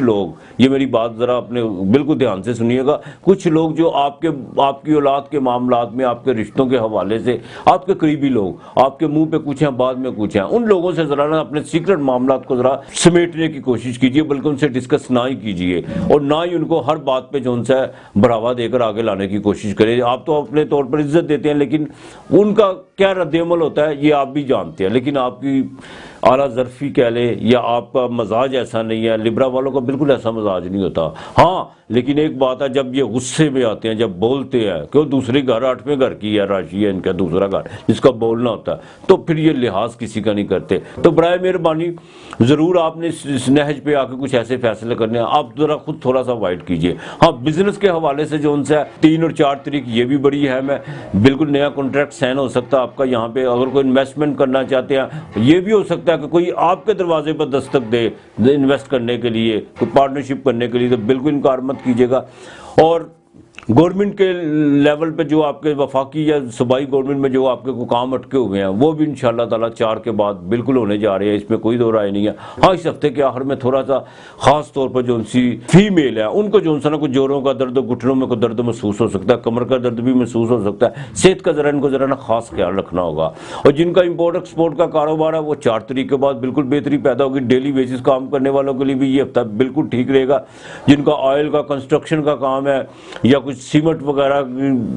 لوگ یہ میری بات ذرا اپنے بالکل دھیان سے سنیے گا, کچھ لوگ جو آپ کی اولاد کے معاملات میں آپ کے رشتوں کے حوالے سے آپ کے قریبی لوگ آپ کے منہ پہ کچھ ہیں بعد میں کچھ ہیں, ان لوگوں سے ذرا نا اپنے سیکرٹ معاملات کو ذرا سمیٹنے کی کوشش کیجیے, بلکہ ان سے ڈسکس نہ ہی کیجیے اور نہ ہی ان کو ہر بات پہ جو ان سے بڑھاوا دے کر آگے لانے کی کوشش کریں. آپ تو اپنے طور پر عزت دیتے ہیں لیکن ان کا کیا رد عمل ہوتا ہے یہ آپ بھی جانتے ہیں, لیکن آپ کی اعلیٰ ظرفی کہہ لیں یا آپ کا مزاج ایسا نہیں ہے. لبرا والوں کا بالکل ایسا مزاج نہیں ہوتا. ہاں لیکن ایک بات ہے, جب یہ غصے میں آتے ہیں, جب بولتے ہیں کہ وہ دوسری گھر 8ویں گھر کی ہے, راشی ہے ان کا دوسرا گھر جس کا بولنا ہوتا ہے, تو پھر یہ لحاظ کسی کا نہیں کرتے. تو برائے مہربانی ضرور آپ نے اس نہج پہ آ کے کچھ ایسے فیصلے کرنے ہیں, آپ ذرا خود تھوڑا سا وائٹ کیجئے. ہاں بزنس کے حوالے سے جو ان سے 3 اور 4 تاریخ یہ بھی بڑی اہم ہے, بالکل نیا کانٹریکٹ سائن ہو سکتا ہے آپ کا یہاں پہ. اگر کوئی انویسٹمنٹ کرنا چاہتے ہیں, یہ بھی ہو سکتا ہے کہ کوئی آپ کے دروازے پر دستک دے انویسٹ کرنے کے لیے, کوئی پارٹنرشپ کرنے کے لیے, تو بالکل انکار مت کیجیے گا. اور گورنمنٹ کے لیول پہ جو آپ کے وفاقی یا صوبائی گورنمنٹ میں جو آپ کے کو کام اٹکے ہوئے ہیں, وہ بھی انشاءاللہ تعالیٰ 4 کے بعد بالکل ہونے جا رہے ہیں, اس میں کوئی دو رائے نہیں ہے. ہاں اس ہفتے کے آخر میں تھوڑا سا خاص طور پر جو ان سی فیمیل ہے ان کو جو ان سے نا کچھ جوڑوں کا درد, گھٹنوں میں کوئی درد محسوس ہو سکتا ہے, کمر کا درد بھی محسوس ہو سکتا ہے. صحت کا ذرا ان کو ذرا نا خاص خیال رکھنا ہوگا. اور جن کا امپورٹ ایکسپورٹ کا کاروبار ہے وہ 4 تاریخ کے بعد بالکل بہتری پیدا ہوگی. ڈیلی بیسس کام کرنے والوں کے لیے بھی یہ ہفتہ بالکل ٹھیک رہے گا. جن کا آئل کا کنسٹرکشن کا کام ہے یا کچھ سیمنٹ وغیرہ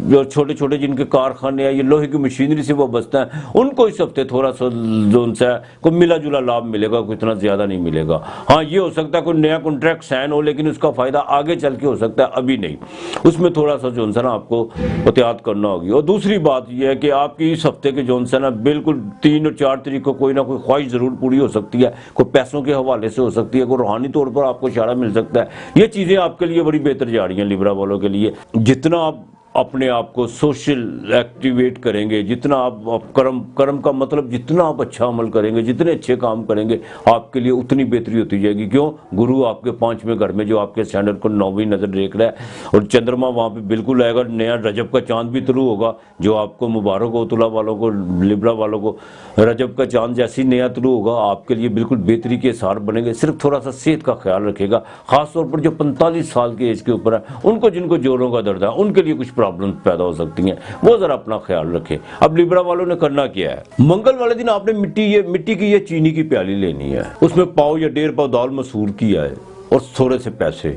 جو چھوٹے چھوٹے جن کے کارخانے ہیں, یہ لوہے کی مشینری سے وہ بستے ہیں, ان کو اس ہفتے تھوڑا سا جو ان سے کوئی ملا جلا لابھ ملے گا, کوئی اتنا زیادہ نہیں ملے گا. ہاں یہ ہو سکتا ہے کوئی نیا کانٹریکٹ سائن ہو, لیکن اس کا فائدہ آگے چل کے ہو سکتا ہے, ابھی نہیں. اس میں تھوڑا سا جو نا آپ کو احتیاط کرنا ہوگی. اور دوسری بات یہ ہے کہ آپ کی اس ہفتے کے جو نا بالکل 3 اور 4 تاریخ کو کوئی نہ کوئی خواہش ضرور پوری ہو سکتی ہے. کوئی پیسوں کے حوالے سے ہو سکتی ہے, کوئی روحانی طور پر آپ کو اشارہ مل سکتا ہے. یہ چیزیں آپ کے لیے بڑی بہتر جا رہی ہیں لیبرا والوں کے لیے. جتنا آپ اپنے آپ کو سوشل ایکٹیویٹ کریں گے, جتنا آپ کرم کا مطلب جتنا آپ اچھا عمل کریں گے, جتنے اچھے کام کریں گے, آپ کے لیے اتنی بہتری ہوتی جائے گی. کیوں؟ گرو آپ کے 5ویں گھر میں جو آپ کے سینڈل کو 9ویں نظر دیکھ رہا ہے, اور چندرما وہاں پہ بالکل آئے گا. نیا رجب کا چاند بھی طلوع ہوگا, جو آپ کو مبارک ہو تلا والوں کو, لبرا والوں کو. رجب کا چاند جیسی نیا طلوع ہوگا, آپ کے لیے بالکل بہتری کے اثار بنے گے. صرف تھوڑا سا صحت کا خیال رکھے گا, خاص طور پر جو 45 سال کی ایج کے اوپر ہے, ان کو جن کو جوڑوں کا درد ہے, ان کے لیے کچھ پرابلم پیدا ہو سکتی ہیں, وہ ذرا اپنا خیال رکھیں. اب لیبرا والوں نے کرنا کیا ہے, منگل والے دن آپ نے مٹی کی یہ چینی کی پیالی لینی ہے, اس میں پاؤ یا 1.5 پاؤ دال مسور کیا ہے اور تھوڑے سے پیسے,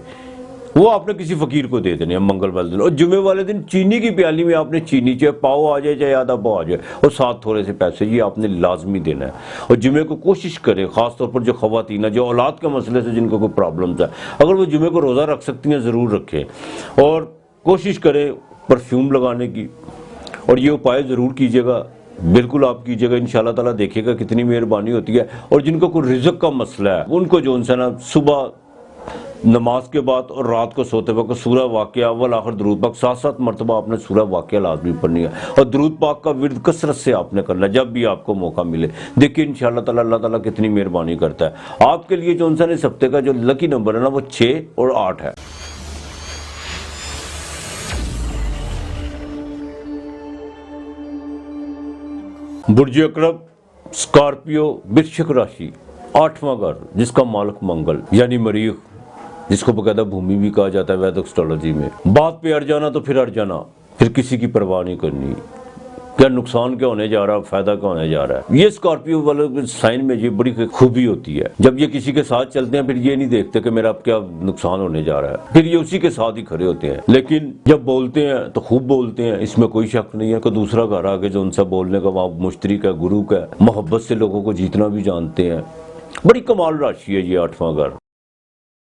وہ آپ نے کسی فقیر کو دے دینے ہیں منگل والے دن. اور جمعے والے دن چینی کی پیالی میں آپ نے چینی, چاہے پاؤ آ جائے چاہے آدھا پاؤ آ جائے, اور ساتھ تھوڑے سے پیسے, یہ آپ نے لازمی دینا ہے. اور جمعے کو کوشش کریں, خاص طور پر جو خواتین ہیں, جو اولاد کے مسئلے سے جن کو کوئی پرابلمز ہے, اگر وہ جمعے کو روزہ رکھ سکتی ہیں ضرور رکھیں. اور کوشش کریں پرفیوم لگانے کی, اور یہ اپائے ضرور کیجیے گا, بالکل آپ کیجیے گا. انشاءاللہ تعالیٰ دیکھیے گا کتنی مہربانی ہوتی ہے. اور جن کو کوئی رزق کا مسئلہ ہے, ان کو جو ان سے نا صبح نماز کے بعد اور رات کو سوتے وقت سورہ واقعہ اول آخر درود پاک 7 مرتبہ آپ نے سورہ واقعہ لازمی پڑھنی ہے. اور درود پاک کا ورد کثرت سے آپ نے کرنا ہے جب بھی آپ کو موقع ملے. دیکھیے انشاءاللہ تعالیٰ اللہ تعالیٰ کتنی مہربانی کرتا ہے. آپ کے لیے جو ان سے اس ہفتے کا جو لکی نمبر ہے نا, وہ 6 اور 8 ہے. برج اقرب, اسکارپیو, ورشک راشی, 8واں گھر جس کا مالک منگل یعنی مریخ, جس کو باقاعدہ بھومی بھی کہا جاتا ہے ویدک اسٹرالوجی میں. بات پہ اڑ جانا تو پھر اڑ جانا, پھر کسی کی پرواہ نہیں کرنی, کیا نقصان کیا ہونے جا رہا ہے, فائدہ کیا ہونے جا رہا ہے. یہ اسکارپیو والے سائن میں یہ بڑی خوبی ہوتی ہے, جب یہ کسی کے ساتھ چلتے ہیں پھر یہ نہیں دیکھتے کہ میرا اب کیا نقصان ہونے جا رہا ہے, پھر یہ اسی کے ساتھ ہی کھڑے ہوتے ہیں. لیکن جب بولتے ہیں تو خوب بولتے ہیں, اس میں کوئی شک نہیں ہے. کہ دوسرا گھر آگے جو ان سے بولنے کا وہاں مشترک ہے, گرو کا ہے, محبت سے لوگوں کو جیتنا بھی جانتے ہیں. بڑی کمال راشی ہے یہ 8واں گھر,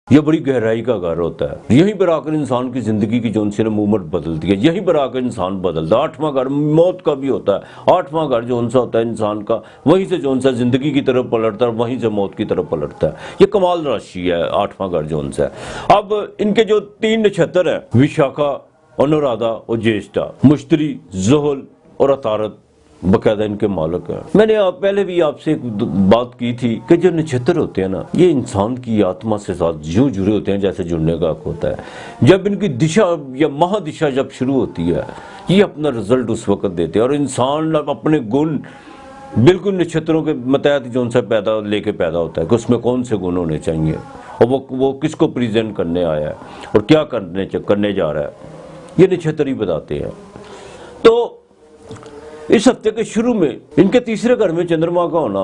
یہ بڑی گہرائی کا گھر ہوتا ہے. یہیں پر آ کر انسان کی زندگی کی جو ان سے موومنٹ بدلتی ہے, یہیں پر آ کر انسان بدلتا ہے. 8واں گھر موت کا بھی ہوتا ہے. 8واں گھر جو ان سے ہوتا ہے انسان کا, وہیں سے جو ان سے زندگی کی طرف پلٹتا ہے, وہیں سے موت کی طرف پلٹتا ہے. یہ کمال راشی ہے 8واں گھر جو ان سے. اب ان کے جو 3 نچھتر ہیں, وشاکھا, انورادھا اور جیشٹا, مشتری, زحل اور عطارد باقاعدہ ان کے مالک ہیں. میں نے پہلے بھی آپ سے ایک بات کی تھی کہ جو نچھتر ہوتے ہیں نا, یہ انسان کی آتما سے ساتھ یوں جڑے ہوتے ہیں جیسے جڑنے کا حق ہوتا ہے. جب ان کی دشا یا مہا دشا جب شروع ہوتی ہے, یہ اپنا رزلٹ اس وقت دیتے ہیں. اور انسان اپنے گن بالکل نچھتروں کے متحد جو ان سے لے کے پیدا ہوتا ہے کہ اس میں کون سے گن ہونے چاہیے, اور وہ کس کو پریزنٹ کرنے آیا ہے اور کیا کرنے جا رہا ہے, یہ نچھتر ہی بتاتے ہیں. تو اس ہفتے کے شروع میں ان کے تیسرے گھر میں چندرما کا ہونا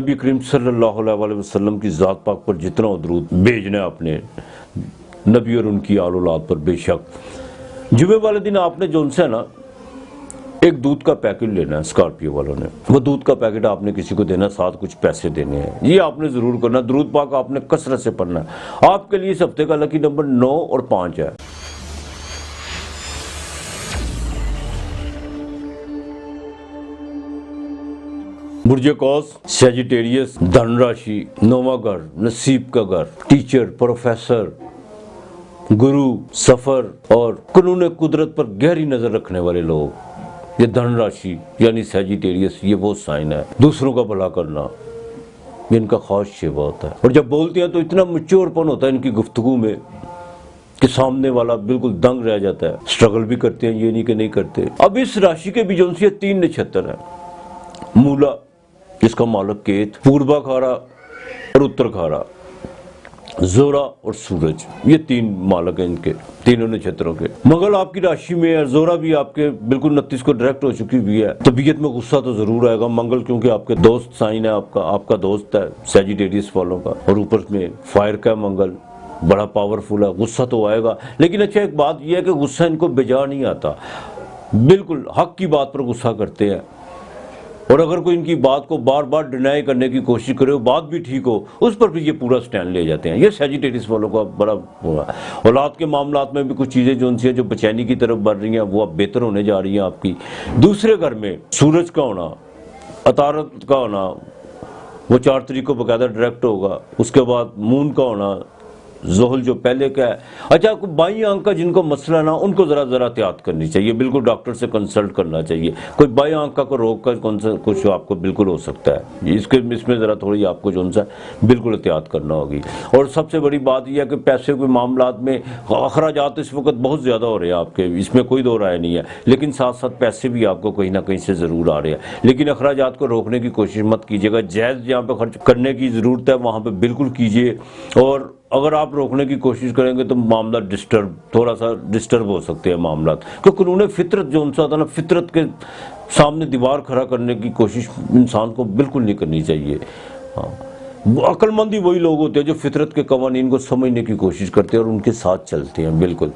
نبی کریم صلی اللہ علیہ وسلم کی ذات پاک پر جتنا درود بھیجنا ہے آپ نے نبی اور ان کی آل اولاد پر بے شک۔ جمعے والے دن آپ نے جو ان سے نا ایک دودھ کا پیکٹ لینا ہے، اسکارپیو والوں نے وہ دودھ کا پیکٹ آپ نے کسی کو دینا، ساتھ کچھ پیسے دینے ہیں، یہ آپ نے ضرور کرنا۔ درود پاک آپ نے کثرت سے پڑھنا ہے۔ آپ کے لیے اس ہفتے کا لکی نمبر 9 اور 5 ہے۔ برج قوس، سیجیٹیریس، دھن راشی، نواں گھر، نصیب کا گھر، ٹیچر، پروفیسر، گرو، سفر اور قانون قدرت پر گہری نظر رکھنے والے لوگ، یہ دھن راشی یعنی سیجیٹیریس، یہ وہ سائن ہے دوسروں کا بھلا کرنا، یہ ان کا خاص شیوا ہوتا ہے، اور جب بولتے ہیں تو اتنا میچور پن ہوتا ہے ان کی گفتگو میں کہ سامنے والا بالکل دنگ رہ جاتا ہے۔ سٹرگل بھی کرتے ہیں، یہ نہیں کہ نہیں کرتے۔ اب اس راشی کے بھی جو سے 3 نچھتر ہیں، مولا جس کا مالک کیت، پوربا کھارا اور اتر کھارا، زورا اور سورج، یہ 3 مالک ہیں ان کے، تینوں نچھتروں کے۔ منگل آپ کی راشی میں ہے، زورا بھی آپ کے بالکل 29 کو ڈائریکٹ ہو چکی ہوئی ہے۔ طبیعت میں غصہ تو ضرور آئے گا منگل، کیونکہ آپ کے دوست سائن ہے، آپ کا دوست ہے سیجیٹیریس والوں کا، اور اوپر میں فائر کا منگل بڑا پاورفل ہے، غصہ تو آئے گا۔ لیکن اچھا ایک بات یہ ہے کہ غصہ ان کو بجا نہیں آتا، بالکل حق کی بات پر غصہ کرتے ہیں، اور اگر کوئی ان کی بات کو بار بار ڈینائی کرنے کی کوشش کرے، وہ بات بھی ٹھیک ہو، اس پر بھی یہ پورا سٹینڈ لے جاتے ہیں۔ یہ سیجیٹیریس والوں کا بڑا ہوا ہے۔ اولاد کے معاملات میں بھی کچھ چیزیں جو ان سے جو بچینی کی طرف بڑھ رہی ہیں وہ اب بہتر ہونے جا رہی ہیں آپ کی۔ دوسرے گھر میں سورج کا ہونا، عطارد کا ہونا، وہ 4 تاریخ کو باقاعدہ ڈائریکٹ ہوگا۔ اس کے بعد مون کا ہونا، زحل جو پہلے کا ہے۔ اچھا بائیں آنکھ کا جن کو مسئلہ نا، ان کو ذرا احتیاط کرنی چاہیے، بالکل ڈاکٹر سے کنسلٹ کرنا چاہیے۔ کوئی بائیں آنکھ کا کوئی روگ کا کچھ آپ کو بالکل ہو سکتا ہے، اس میں ذرا تھوڑی آپ کو جو ہے بالکل احتیاط کرنا ہوگی۔ اور سب سے بڑی بات یہ ہے کہ پیسے کے معاملات میں اخراجات اس وقت بہت زیادہ ہو رہے ہیں آپ کے، اس میں کوئی دو رائے نہیں ہے، لیکن ساتھ ساتھ پیسے بھی آپ کو کہیں نہ کہیں سے ضرور آ رہے ہیں۔ لیکن اخراجات کو روکنے کی کوشش مت کیجیے گا، جائز جہاں پہ خرچ کرنے کی ضرورت ہے وہاں پہ بالکل کیجیے، اور اگر آپ روکنے کی کوشش کریں گے تو معاملہ تھوڑا سا ڈسٹرب ہو سکتے ہیں معاملات، کیونکہ انہوں نے فطرت جو ان سے ہوتا ہے نا، فطرت کے سامنے دیوار کھڑا کرنے کی کوشش انسان کو بالکل نہیں کرنی چاہیے۔ عقل مندی وہی لوگ ہوتے ہیں جو فطرت کے قوانین کو سمجھنے کی کوشش کرتے ہیں اور ان کے ساتھ چلتے ہیں بالکل،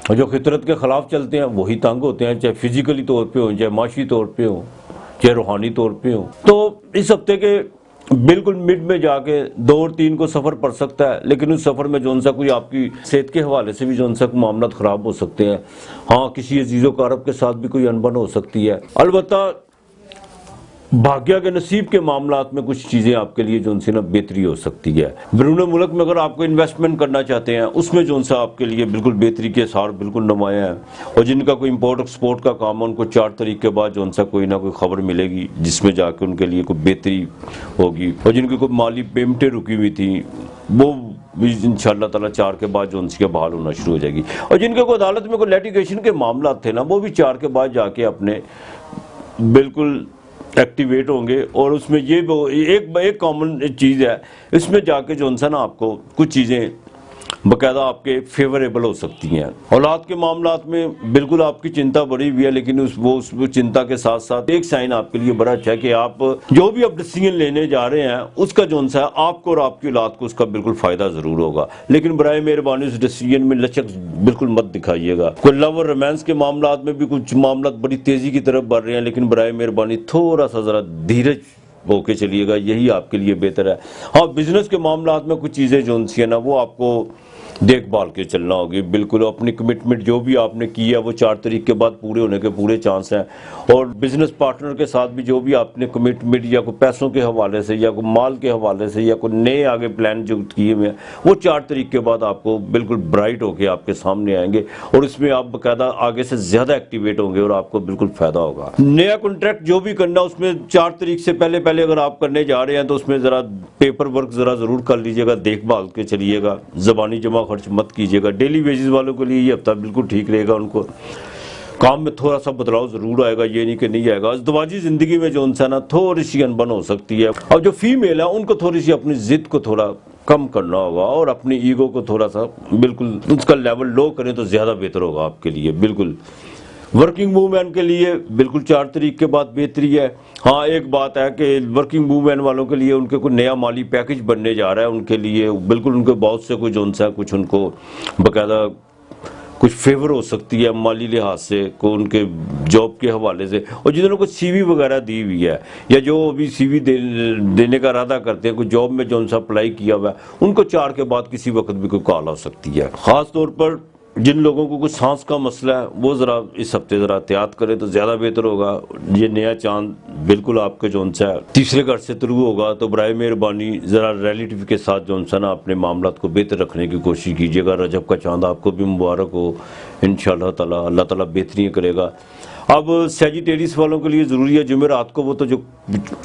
اور جو فطرت کے خلاف چلتے ہیں وہی تنگ ہوتے ہیں، چاہے فزیکلی طور پہ ہوں، چاہے معاشی طور پہ ہوں، چاہے روحانی طور پہ ہوں۔ تو اس ہفتے کے بالکل مڈ میں جا کے 2 اور 3 کو سفر پڑ سکتا ہے، لیکن اس سفر میں جو کوئی آپ کی صحت کے حوالے سے بھی جو معاملات خراب ہو سکتے ہیں۔ ہاں کسی عزیز و اقارب کے ساتھ بھی کوئی انبن ہو سکتی ہے۔ البتہ بھاگیہ کے نصیب کے معاملات میں کچھ چیزیں آپ کے لیے جو نا بہتری ہو سکتی ہے۔ بیرون ملک میں اگر آپ کو انویسٹمنٹ کرنا چاہتے ہیں اس میں جو آپ کے لیے بالکل بہتری کے آثار بالکل نمایاں ہیں، اور جن کا کوئی امپورٹ ایکسپورٹ کا کام ہے ان کو 4 تاریخ کے بعد جو کوئی نہ کوئی خبر ملے گی جس میں جا کے ان کے لیے کوئی بہتری ہوگی، اور جن کی کوئی مالی پیمنٹیں رکی ہوئی تھیں وہ بھی انشاءاللہ تعالیٰ 4 کے بعد جو ان سے بحال ہونا شروع ہو جائے گی، اور جن کے کوئی عدالت میں کوئی لیٹیگیشن کے معاملات تھے نا وہ بھی 4 کے بعد جا کے اپنے بالکل ایکٹیویٹ ہوں گے، اور اس میں یہ ایک کامن چیز ہے، اس میں جا کے جو نا آپ کو کچھ چیزیں باقاعدہ آپ کے فیوریبل ہو سکتی ہیں۔ اولاد کے معاملات میں بالکل آپ کی چنتا بڑی ہوئی ہے، لیکن اس چنتا کے ساتھ ساتھ ایک سائن آپ کے لیے بڑا اچھا ہے کہ آپ جو بھی آپ ڈیسیژن لینے جا رہے ہیں اس کا جو ہے آپ کو اور آپ کی اولاد کو اس کا بالکل فائدہ ضرور ہوگا، لیکن برائے مہربانی اس ڈیسیژن میں لچک بالکل مت دکھائیے گا۔ کوئی لو اور رومانس کے معاملات میں بھی کچھ معاملات بڑی تیزی کی طرف بڑھ رہے ہیں، لیکن برائے مہربانی تھوڑا سا ذرا دھیرج ہو کے چلیے گا، یہی آپ کے لیے بہتر ہے۔ ہاں بزنس کے معاملات میں کچھ چیزیں جو ہیں نا وہ آپ کو دیکھ بھال کے چلنا ہوگی، بالکل اپنی کمٹمنٹ جو بھی آپ نے کی ہے وہ 4 تاریخ کے بعد پورے ہونے کے پورے چانس ہیں، اور بزنس پارٹنر کے ساتھ بھی جو بھی آپ نے کمٹمنٹ یا کوئی پیسوں کے حوالے سے یا کوئی مال کے حوالے سے یا کوئی نئے آگے پلان جو کیے ہوئے ہیں وہ 4 تاریخ کے بعد آپ کو بالکل برائٹ ہو کے آپ کے سامنے آئیں گے، اور اس میں آپ باقاعدہ آگے سے زیادہ ایکٹیویٹ ہوں گے اور آپ کو بالکل فائدہ ہوگا۔ نیا کانٹریکٹ جو بھی کرنا اس میں 4 تاریخ سے پہلے اگر آپ کرنے جا رہے ہیں تو اس میں ذرا پیپر ورک ذرا ضرور کر لیجیے گا، دیکھ بھال کے چلیے گا، زبانی جمع خرچ مت کیجیے گا۔ ڈیلی ویجز والوں کے لیے یہ ہفتہ بالکل ٹھیک رہے گا، ان کو کام میں تھوڑا سا بدلاؤ ضرور آئے گا، یہ نہیں کہ نہیں آئے گا۔ ازدواجی زندگی میں جو انسان ہے تھوڑی سی انبن ہو سکتی ہے، اور جو فیمیل ہے ان کو تھوڑی سی اپنی ضد کو تھوڑا کم کرنا ہوگا اور اپنی ایگو کو تھوڑا سا بالکل اس کا لیول لو کریں تو زیادہ بہتر ہوگا آپ کے لیے بالکل۔ ورکنگ وومین کے لیے بالکل 4 تاریخ کے بعد بہتری ہے۔ ہاں ایک بات ہے کہ ورکنگ وومین والوں کے لیے ان کے کوئی نیا مالی پیکج بننے جا رہا ہے، ان کے لیے بالکل ان کے بہت سے کوئی جون سا کچھ ان کو باقاعدہ کچھ فیور ہو سکتی ہے مالی لحاظ سے، کو ان کے جاب کے حوالے سے، اور جنہوں کو سی وی وغیرہ دی ہوئی ہے یا جو ابھی سی وی دینے کا ارادہ کرتے ہیں، کوئی جاب میں جون سا اپلائی کیا ہوا ہے، ان کو 4 کے بعد کسی وقت بھی کوئی کال آ سکتی ہے۔ خاص طور پر جن لوگوں کو کچھ سانس کا مسئلہ ہے وہ ذرا اس ہفتے ذرا احتیاط کرے تو زیادہ بہتر ہوگا۔ یہ نیا چاند بالکل آپ کے جون سا تیسرے گھر سے طلوع ہوگا، تو برائے مہربانی ذرا ریلیٹیو کے ساتھ جون سا نا اپنے معاملات کو بہتر رکھنے کی کوشش کیجیے گا۔ رجب کا چاند آپ کو بھی مبارک ہو، انشاءاللہ تعالی اللہ تعالیٰ بہتری کرے گا۔ اب سیجیٹیریس والوں کے لیے ضروری ہے جمعرات کو وہ تو جو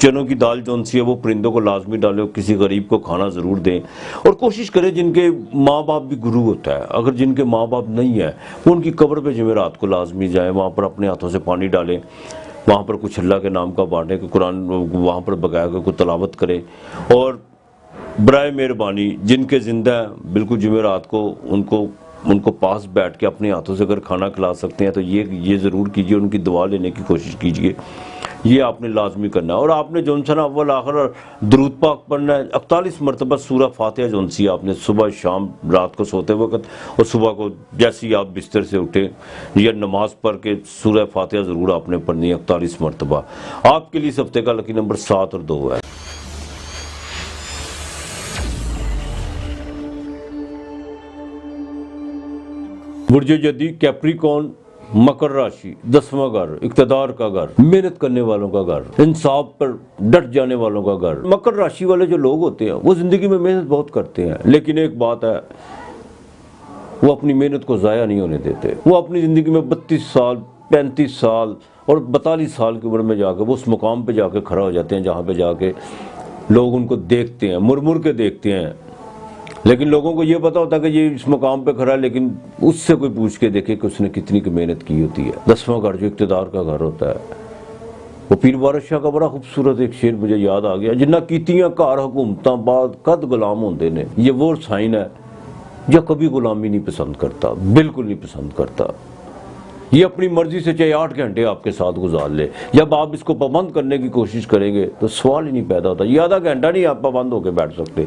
چنوں کی دال جون سی ہے وہ پرندوں کو لازمی ڈالے، کسی غریب کو کھانا ضرور دیں، اور کوشش کریں جن کے ماں باپ بھی گرو ہوتا ہے، اگر جن کے ماں باپ نہیں ہے وہ ان کی قبر پہ جمعرات کو لازمی جائیں، وہاں پر اپنے ہاتھوں سے پانی ڈالیں، وہاں پر کچھ اللہ کے نام کا بانٹیں کہ قرآن وہاں پر بقایا کر کوئی تلاوت کریں، اور برائے مہربانی جن کے زندہ ہیں بالکل جمعرات کو ان کو پاس بیٹھ کے اپنے ہاتھوں سے اگر کھانا کھلا سکتے ہیں تو یہ ضرور کیجئے، ان کی دعا لینے کی کوشش کیجئے، یہ آپ نے لازمی کرنا ہے۔ اور آپ نے جون سا نا اول آخر درود پاک پڑھنا ہے 41 مرتبہ سورہ فاتحہ جون سی آپ نے صبح شام رات کو سوتے وقت، اور صبح کو جیسے ہی آپ بستر سے اٹھیں یا نماز پڑھ کے سورہ فاتحہ ضرور آپ نے پڑھنی ہے 41 مرتبہ۔ آپ کے لیے اس ہفتے کا لکی نمبر 7 اور 2 ہے۔ برج جدی کیپریکون مکر راشی 10واں گھر، اقتدار کا گھر، محنت کرنے والوں کا گھر، انصاف پر ڈٹ جانے والوں کا گھر۔ مکر راشی والے جو لوگ ہوتے ہیں وہ زندگی میں محنت بہت کرتے ہیں، لیکن ایک بات ہے وہ اپنی محنت کو ضائع نہیں ہونے دیتے۔ وہ اپنی زندگی میں 32 سال 35 سال اور 42 سال کی عمر میں جا کے وہ اس مقام پہ جا کے کھڑا ہو جاتے ہیں جہاں پہ جا کے لوگ ان کو دیکھتے ہیں، مر کے دیکھتے ہیں، لیکن لوگوں کو یہ پتا ہوتا ہے کہ یہ اس مقام پہ کھڑا ہے، لیکن اس سے کوئی پوچھ کے دیکھے کہ اس نے کتنی کی محنت کی ہوتی ہے۔ 10واں گھر جو اقتدار کا گھر ہوتا ہے، وہ پیر وارث شاہ کا بڑا خوبصورت ایک شعر مجھے یاد آ گیا، جنہ کیتیاں کار حکومتاں بعد قد غلام ہوندے نے۔ یہ وہ سائن ہے جو کبھی غلامی نہیں پسند کرتا، بالکل نہیں پسند کرتا۔ یہ اپنی مرضی سے چاہے 8 گھنٹے آپ کے ساتھ گزار لے، جب آپ اس کو پابند کرنے کی کوشش کریں گے تو سوال ہی نہیں پیدا ہوتا۔ یہ آدھا گھنٹہ نہیں آپ پابند ہو کے بیٹھ سکتے۔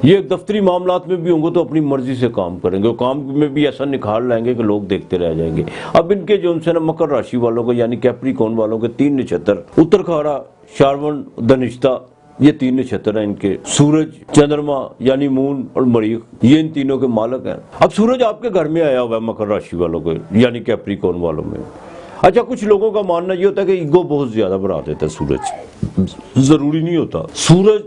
یہ دفتری معاملات میں بھی ہوں گے تو اپنی مرضی سے کام کریں گے، اور کام میں بھی ایسا نکھار لائیں گے کہ لوگ دیکھتے رہ جائیں گے۔ اب ان کے جو ان سے نا مکر راشی والوں کو یعنی کیپریکون والوں کے 3 نچھتر، اترکھارا، شاروون، دھنشتہ، یہ 3 نچھتر ہیں ان کے۔ سورج، چندرما یعنی مون اور مریخ، یہ ان تینوں کے مالک ہیں۔ اب سورج آپ کے گھر میں آیا ہوا ہے مکر راشی والوں کو یعنی کیپریکون والوں میں۔ اچھا کچھ لوگوں کا ماننا یہ ہوتا ہے کہ ایگو بہت زیادہ بڑھا دیتا ہے سورج، ضروری نہیں ہوتا۔ سورج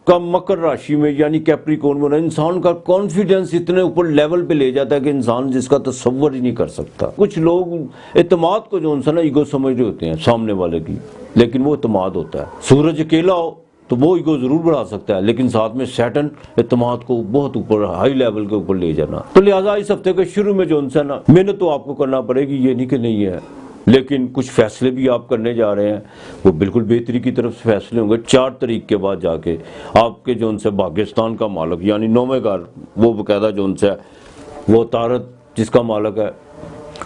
کا مکر راشی میں یعنی کیپریکون میں انسان کا کانفیڈنس اتنے اوپر لیول پہ لے جاتا ہے کہ انسان جس کا تصور ہی نہیں کر سکتا۔ کچھ لوگ اعتماد کو جو انسان ایگو سمجھ رہے ہوتے ہیں سامنے والے کی، لیکن وہ اعتماد ہوتا ہے۔ سورج اکیلا ہو تو وہ ایگو ضرور بڑھا سکتا ہے، لیکن ساتھ میں سیٹن اعتماد کو بہت اوپر ہائی لیول کے اوپر لے جانا۔ تو لہٰذا اس ہفتے کے شروع میں جو انسان نا محنت تو آپ کو کرنا پڑے گی، یہ نہیں کہ نہیں ہے، لیکن کچھ فیصلے بھی آپ کرنے جا رہے ہیں، وہ بالکل بہتری کی طرف سے فیصلے ہوں گے۔ 4 تاریخ کے بعد جا کے آپ کے جو ان سے باغستان کا مالک یعنی 9ویں گھر، وہ باقاعدہ جو ان سے وہ تارت جس کا مالک ہے،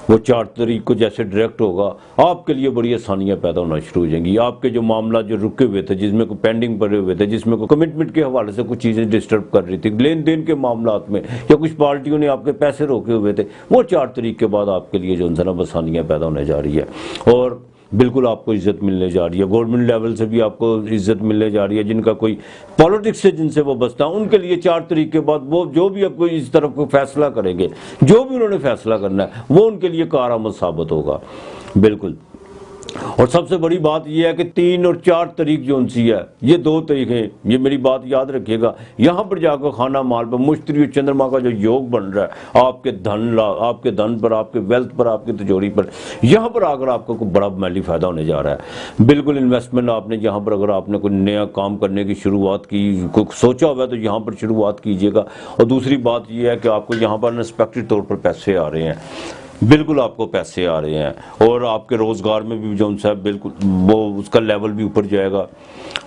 وہ 4 تاریخ کو جیسے ڈائریکٹ ہوگا آپ کے لیے بڑی آسانیاں پیدا ہونا شروع ہو جائیں گی۔ آپ کے جو معاملات جو رکے ہوئے تھے، جس میں کوئی پینڈنگ پڑے ہوئے تھے، جس میں کوئی کمٹمنٹ کے حوالے سے کچھ چیزیں ڈسٹرب کر رہی تھی، لین دین کے معاملات میں، یا کچھ پارٹیوں نے آپ کے پیسے روکے ہوئے تھے، وہ 4 تاریخ کے بعد آپ کے لیے جو انسان آسانیاں پیدا ہونے جا رہی ہے، اور بالکل آپ کو عزت ملنے جا رہی ہے۔ گورنمنٹ لیول سے بھی آپ کو عزت ملنے جا رہی ہے۔ جن کا کوئی پالیٹکس سے جن سے وہ بستا ہے ان کے لیے 4 تاریخ کے بعد وہ جو بھی اب کوئی اس طرف کو فیصلہ کریں گے، جو بھی انہوں نے فیصلہ کرنا ہے وہ ان کے لیے کارآمد ثابت ہوگا بالکل۔ اور سب سے بڑی بات یہ ہے کہ 3 اور 4 تاریخ جو ان سی ہے، یہ 2 تاریخیں، یہ میری بات یاد رکھیے گا، یہاں پر جا کر خانہ مال پر مشتری اور چندرما کا جو یوگ بن رہا ہے آپ کے دھن پر، آپ کے ویلتھ پر، آپ کی تجوری پر، یہاں پر اگر آپ کو کوئی بڑا مالی فائدہ ہونے جا رہا ہے۔ بالکل انویسٹمنٹ آپ نے یہاں پر اگر آپ نے کوئی نیا کام کرنے کی شروعات کی، کوئی سوچا ہوا ہے تو یہاں پر شروعات کیجیے گا۔ اور دوسری بات یہ ہے کہ آپ کو یہاں پر انسپیکٹڈ طور پر پیسے آ رہے ہیں، بالکل آپ کو پیسے آ رہے ہیں، اور آپ کے روزگار میں بھی جو ہے بالکل وہ اس کا لیول بھی اوپر جائے گا۔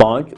5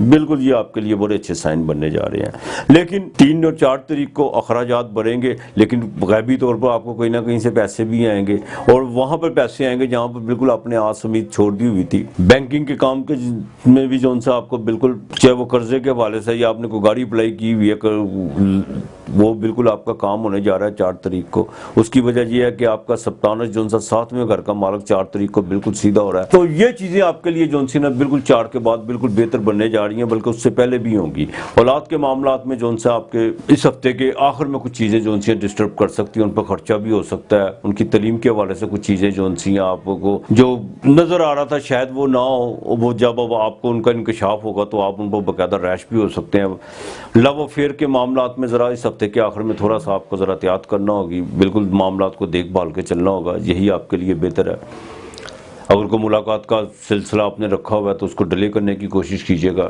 بالکل یہ آپ کے لیے بڑے اچھے سائن بننے جا رہے ہیں. لیکن 3 اور 4 تاریخ کو اخراجات بڑھیں گے، لیکن غیبی طور پر آپ کو کہیں نہ کہیں سے پیسے بھی آئیں گے، اور وہاں پر پیسے آئیں گے جہاں پر بالکل آپ نے آس امید چھوڑ دی ہوئی تھی. بینکنگ کے کام کے میں بھی جون سا آپ کو بالکل، چاہے وہ قرضے کے حوالے سے یا آپ نے کوئی گاڑی اپلائی کی ہوئی ہے، وہ بالکل آپ کا کام ہونے جا رہا ہے 4 تاریخ کو. اس کی وجہ یہ ہے کہ آپ کا سپتانش جون سا 7ویں گھر کا مالک 4 تاریخ کو بالکل سیدھا ہو رہا ہے. تو یہ چیزیں آپ کے لیے جون سی نا بالکل 4 کے بعد بالکل بہتر بننے جا رہی ہیں، بلکہ اس سے پہلے بھی ہوں گی. اولاد کے معاملات میں جون سا آپ کے اس ہفتے کے آخر میں کچھ چیزیں جون سی ڈسٹرب کر سکتی ہیں، ان پر خرچہ بھی ہو سکتا ہے. ان کی تعلیم کے حوالے سے کچھ چیزیں جون سی آپ کو جو نظر آ رہا تھا شاید وہ نہ ہو، وہ جب اب آپ کو ان کا انکشاف ہوگا تو آپ ان کو باقاعدہ ریش بھی ہو سکتے ہیں. لو افیئر کے معاملات میں ذرا اس ہفتے کے آخر میں تھوڑا سا آپ کو ذرا احتیاط کرنا ہوگی، بالکل معاملات کو دیکھ بھال کے چلنا ہوگا، یہی آپ کے لیے بہتر ہے. اگر کوئی ملاقات کا سلسلہ آپ نے رکھا ہوا ہے تو اس کو ڈیلے کرنے کی کوشش کیجیے گا.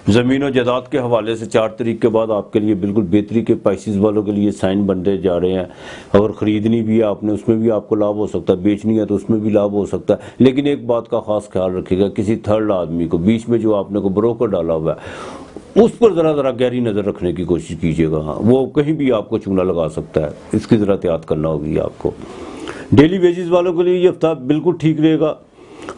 زمین و جائیداد کے حوالے سے 4 تاریخ کے بعد آپ کے لیے بالکل بہتری کے پائسیز والوں کے لیے سائن بنتے جا رہے ہیں. اگر خریدنی بھی ہے آپ نے، اس میں بھی آپ کو لابھ ہو سکتا ہے، بیچنی ہے تو اس میں بھی لابھ ہو سکتا ہے. لیکن ایک بات کا خاص خیال رکھیے گا، کسی تھرڈ آدمی کو بیچ میں جو آپ نے کو بروکر ڈالا ہوا ہے اس پر ذرا گہری نظر رکھنے کی کوشش کیجیے گا. وہ کہیں بھی آپ کو چونا لگا سکتا ہے، اس کی ذرا احتیاط کرنا ہوگی آپ کو. ڈیلی ویجز والوں کے لیے یہ ہفتہ بالکل ٹھیک رہے گا.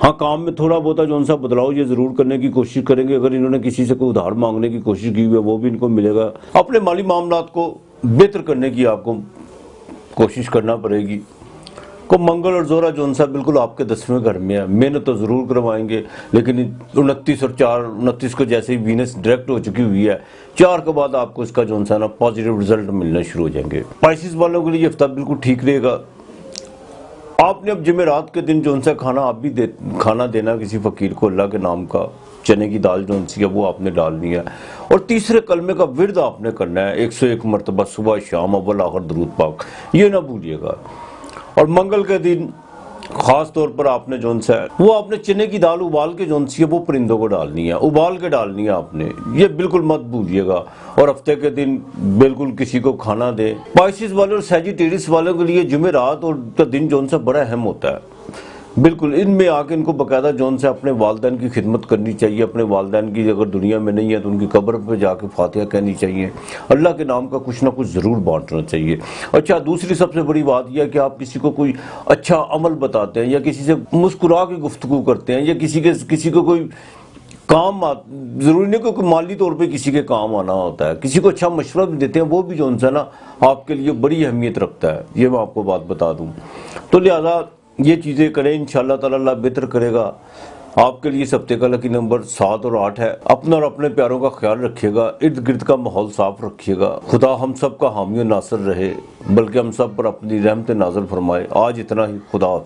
ہاں کام میں تھوڑا بہت جو سا بدلاؤ یہ ضرور کرنے کی کوشش کریں گے. اگر انہوں نے کسی سے کوئی ادھار مانگنے کی کوشش کی ہوئی ہے وہ بھی ان کو ملے گا. اپنے مالی معاملات کو بہتر کرنے کی آپ کو کوشش کرنا پڑے گی. کو منگل اور زورا جون سا بالکل آپ کے 10ویں گھر میں ہے. محنت تو ضرور کروائیں گے، لیکن 29 اور 4 29 کو جیسے ہی وینس ڈائریکٹ ہو چکی ہوئی ہے، 4 کے بعد آپ کو اس کا جون سا نا پازیٹیو رزلٹ ملنا شروع ہو جائیں گے. پائسیز والوں کے لیے ہفتہ بالکل ٹھیک رہے گا. آپ نے اب جمعرات کے دن جون سا کھانا آپ بھی کھانا دینا کسی فقیر کو اللہ کے نام کا، چنے کی دال جون سی ہے وہ آپ نے ڈالنی ہے. اور تیسرے کلمے کا ورد آپ نے کرنا ہے 101 مرتبہ صبح شام اول آخر درود پاک، یہ نہ بھولیے گا. اور منگل کے دن خاص طور پر آپ نے جون سا ہے وہ آپ نے چنے کی دال ابال کے جون سی ہے وہ پرندوں کو ڈالنی ہے، ابال کے ڈالنی ہے آپ نے، یہ بالکل مت بھولیے گا. اور ہفتے کے دن بالکل کسی کو کھانا دیں. پائسیز والے اور سیجیٹیریس والوں کے لیے جمعرات اور کا دن جون سا بڑا اہم ہوتا ہے. بالکل ان میں آ کے ان کو باقاعدہ جون سے اپنے والدین کی خدمت کرنی چاہیے. اپنے والدین کی اگر دنیا میں نہیں ہے تو ان کی قبر پہ جا کے فاتحہ کہنی چاہیے. اللہ کے نام کا کچھ نہ کچھ ضرور بانٹنا چاہیے. اچھا دوسری سب سے بڑی بات یہ ہے کہ آپ کسی کو کوئی اچھا عمل بتاتے ہیں یا کسی سے مسکرا کے گفتگو کرتے ہیں یا کسی کو کوئی کام ضروری نہیں کہ مالی طور پہ کسی کے کام آنا ہوتا ہے، کسی کو اچھا مشورہ بھی دیتے ہیں، وہ بھی جون سا نا آپ کے لیے بڑی اہمیت رکھتا ہے. یہ میں آپ کو بات بتا دوں. تو لہذا یہ چیزیں کریں، انشاءاللہ تعالی اللہ بہتر کرے گا. آپ کے لیے اس ہفتے کا لکی نمبر 7 اور 8 ہے. اپنا اور اپنے پیاروں کا خیال رکھیے گا، ارد گرد کا ماحول صاف رکھیے گا. خدا ہم سب کا حامی و ناصر رہے، بلکہ ہم سب پر اپنی رحمت نازل فرمائے. آج اتنا ہی. خدا حافظ.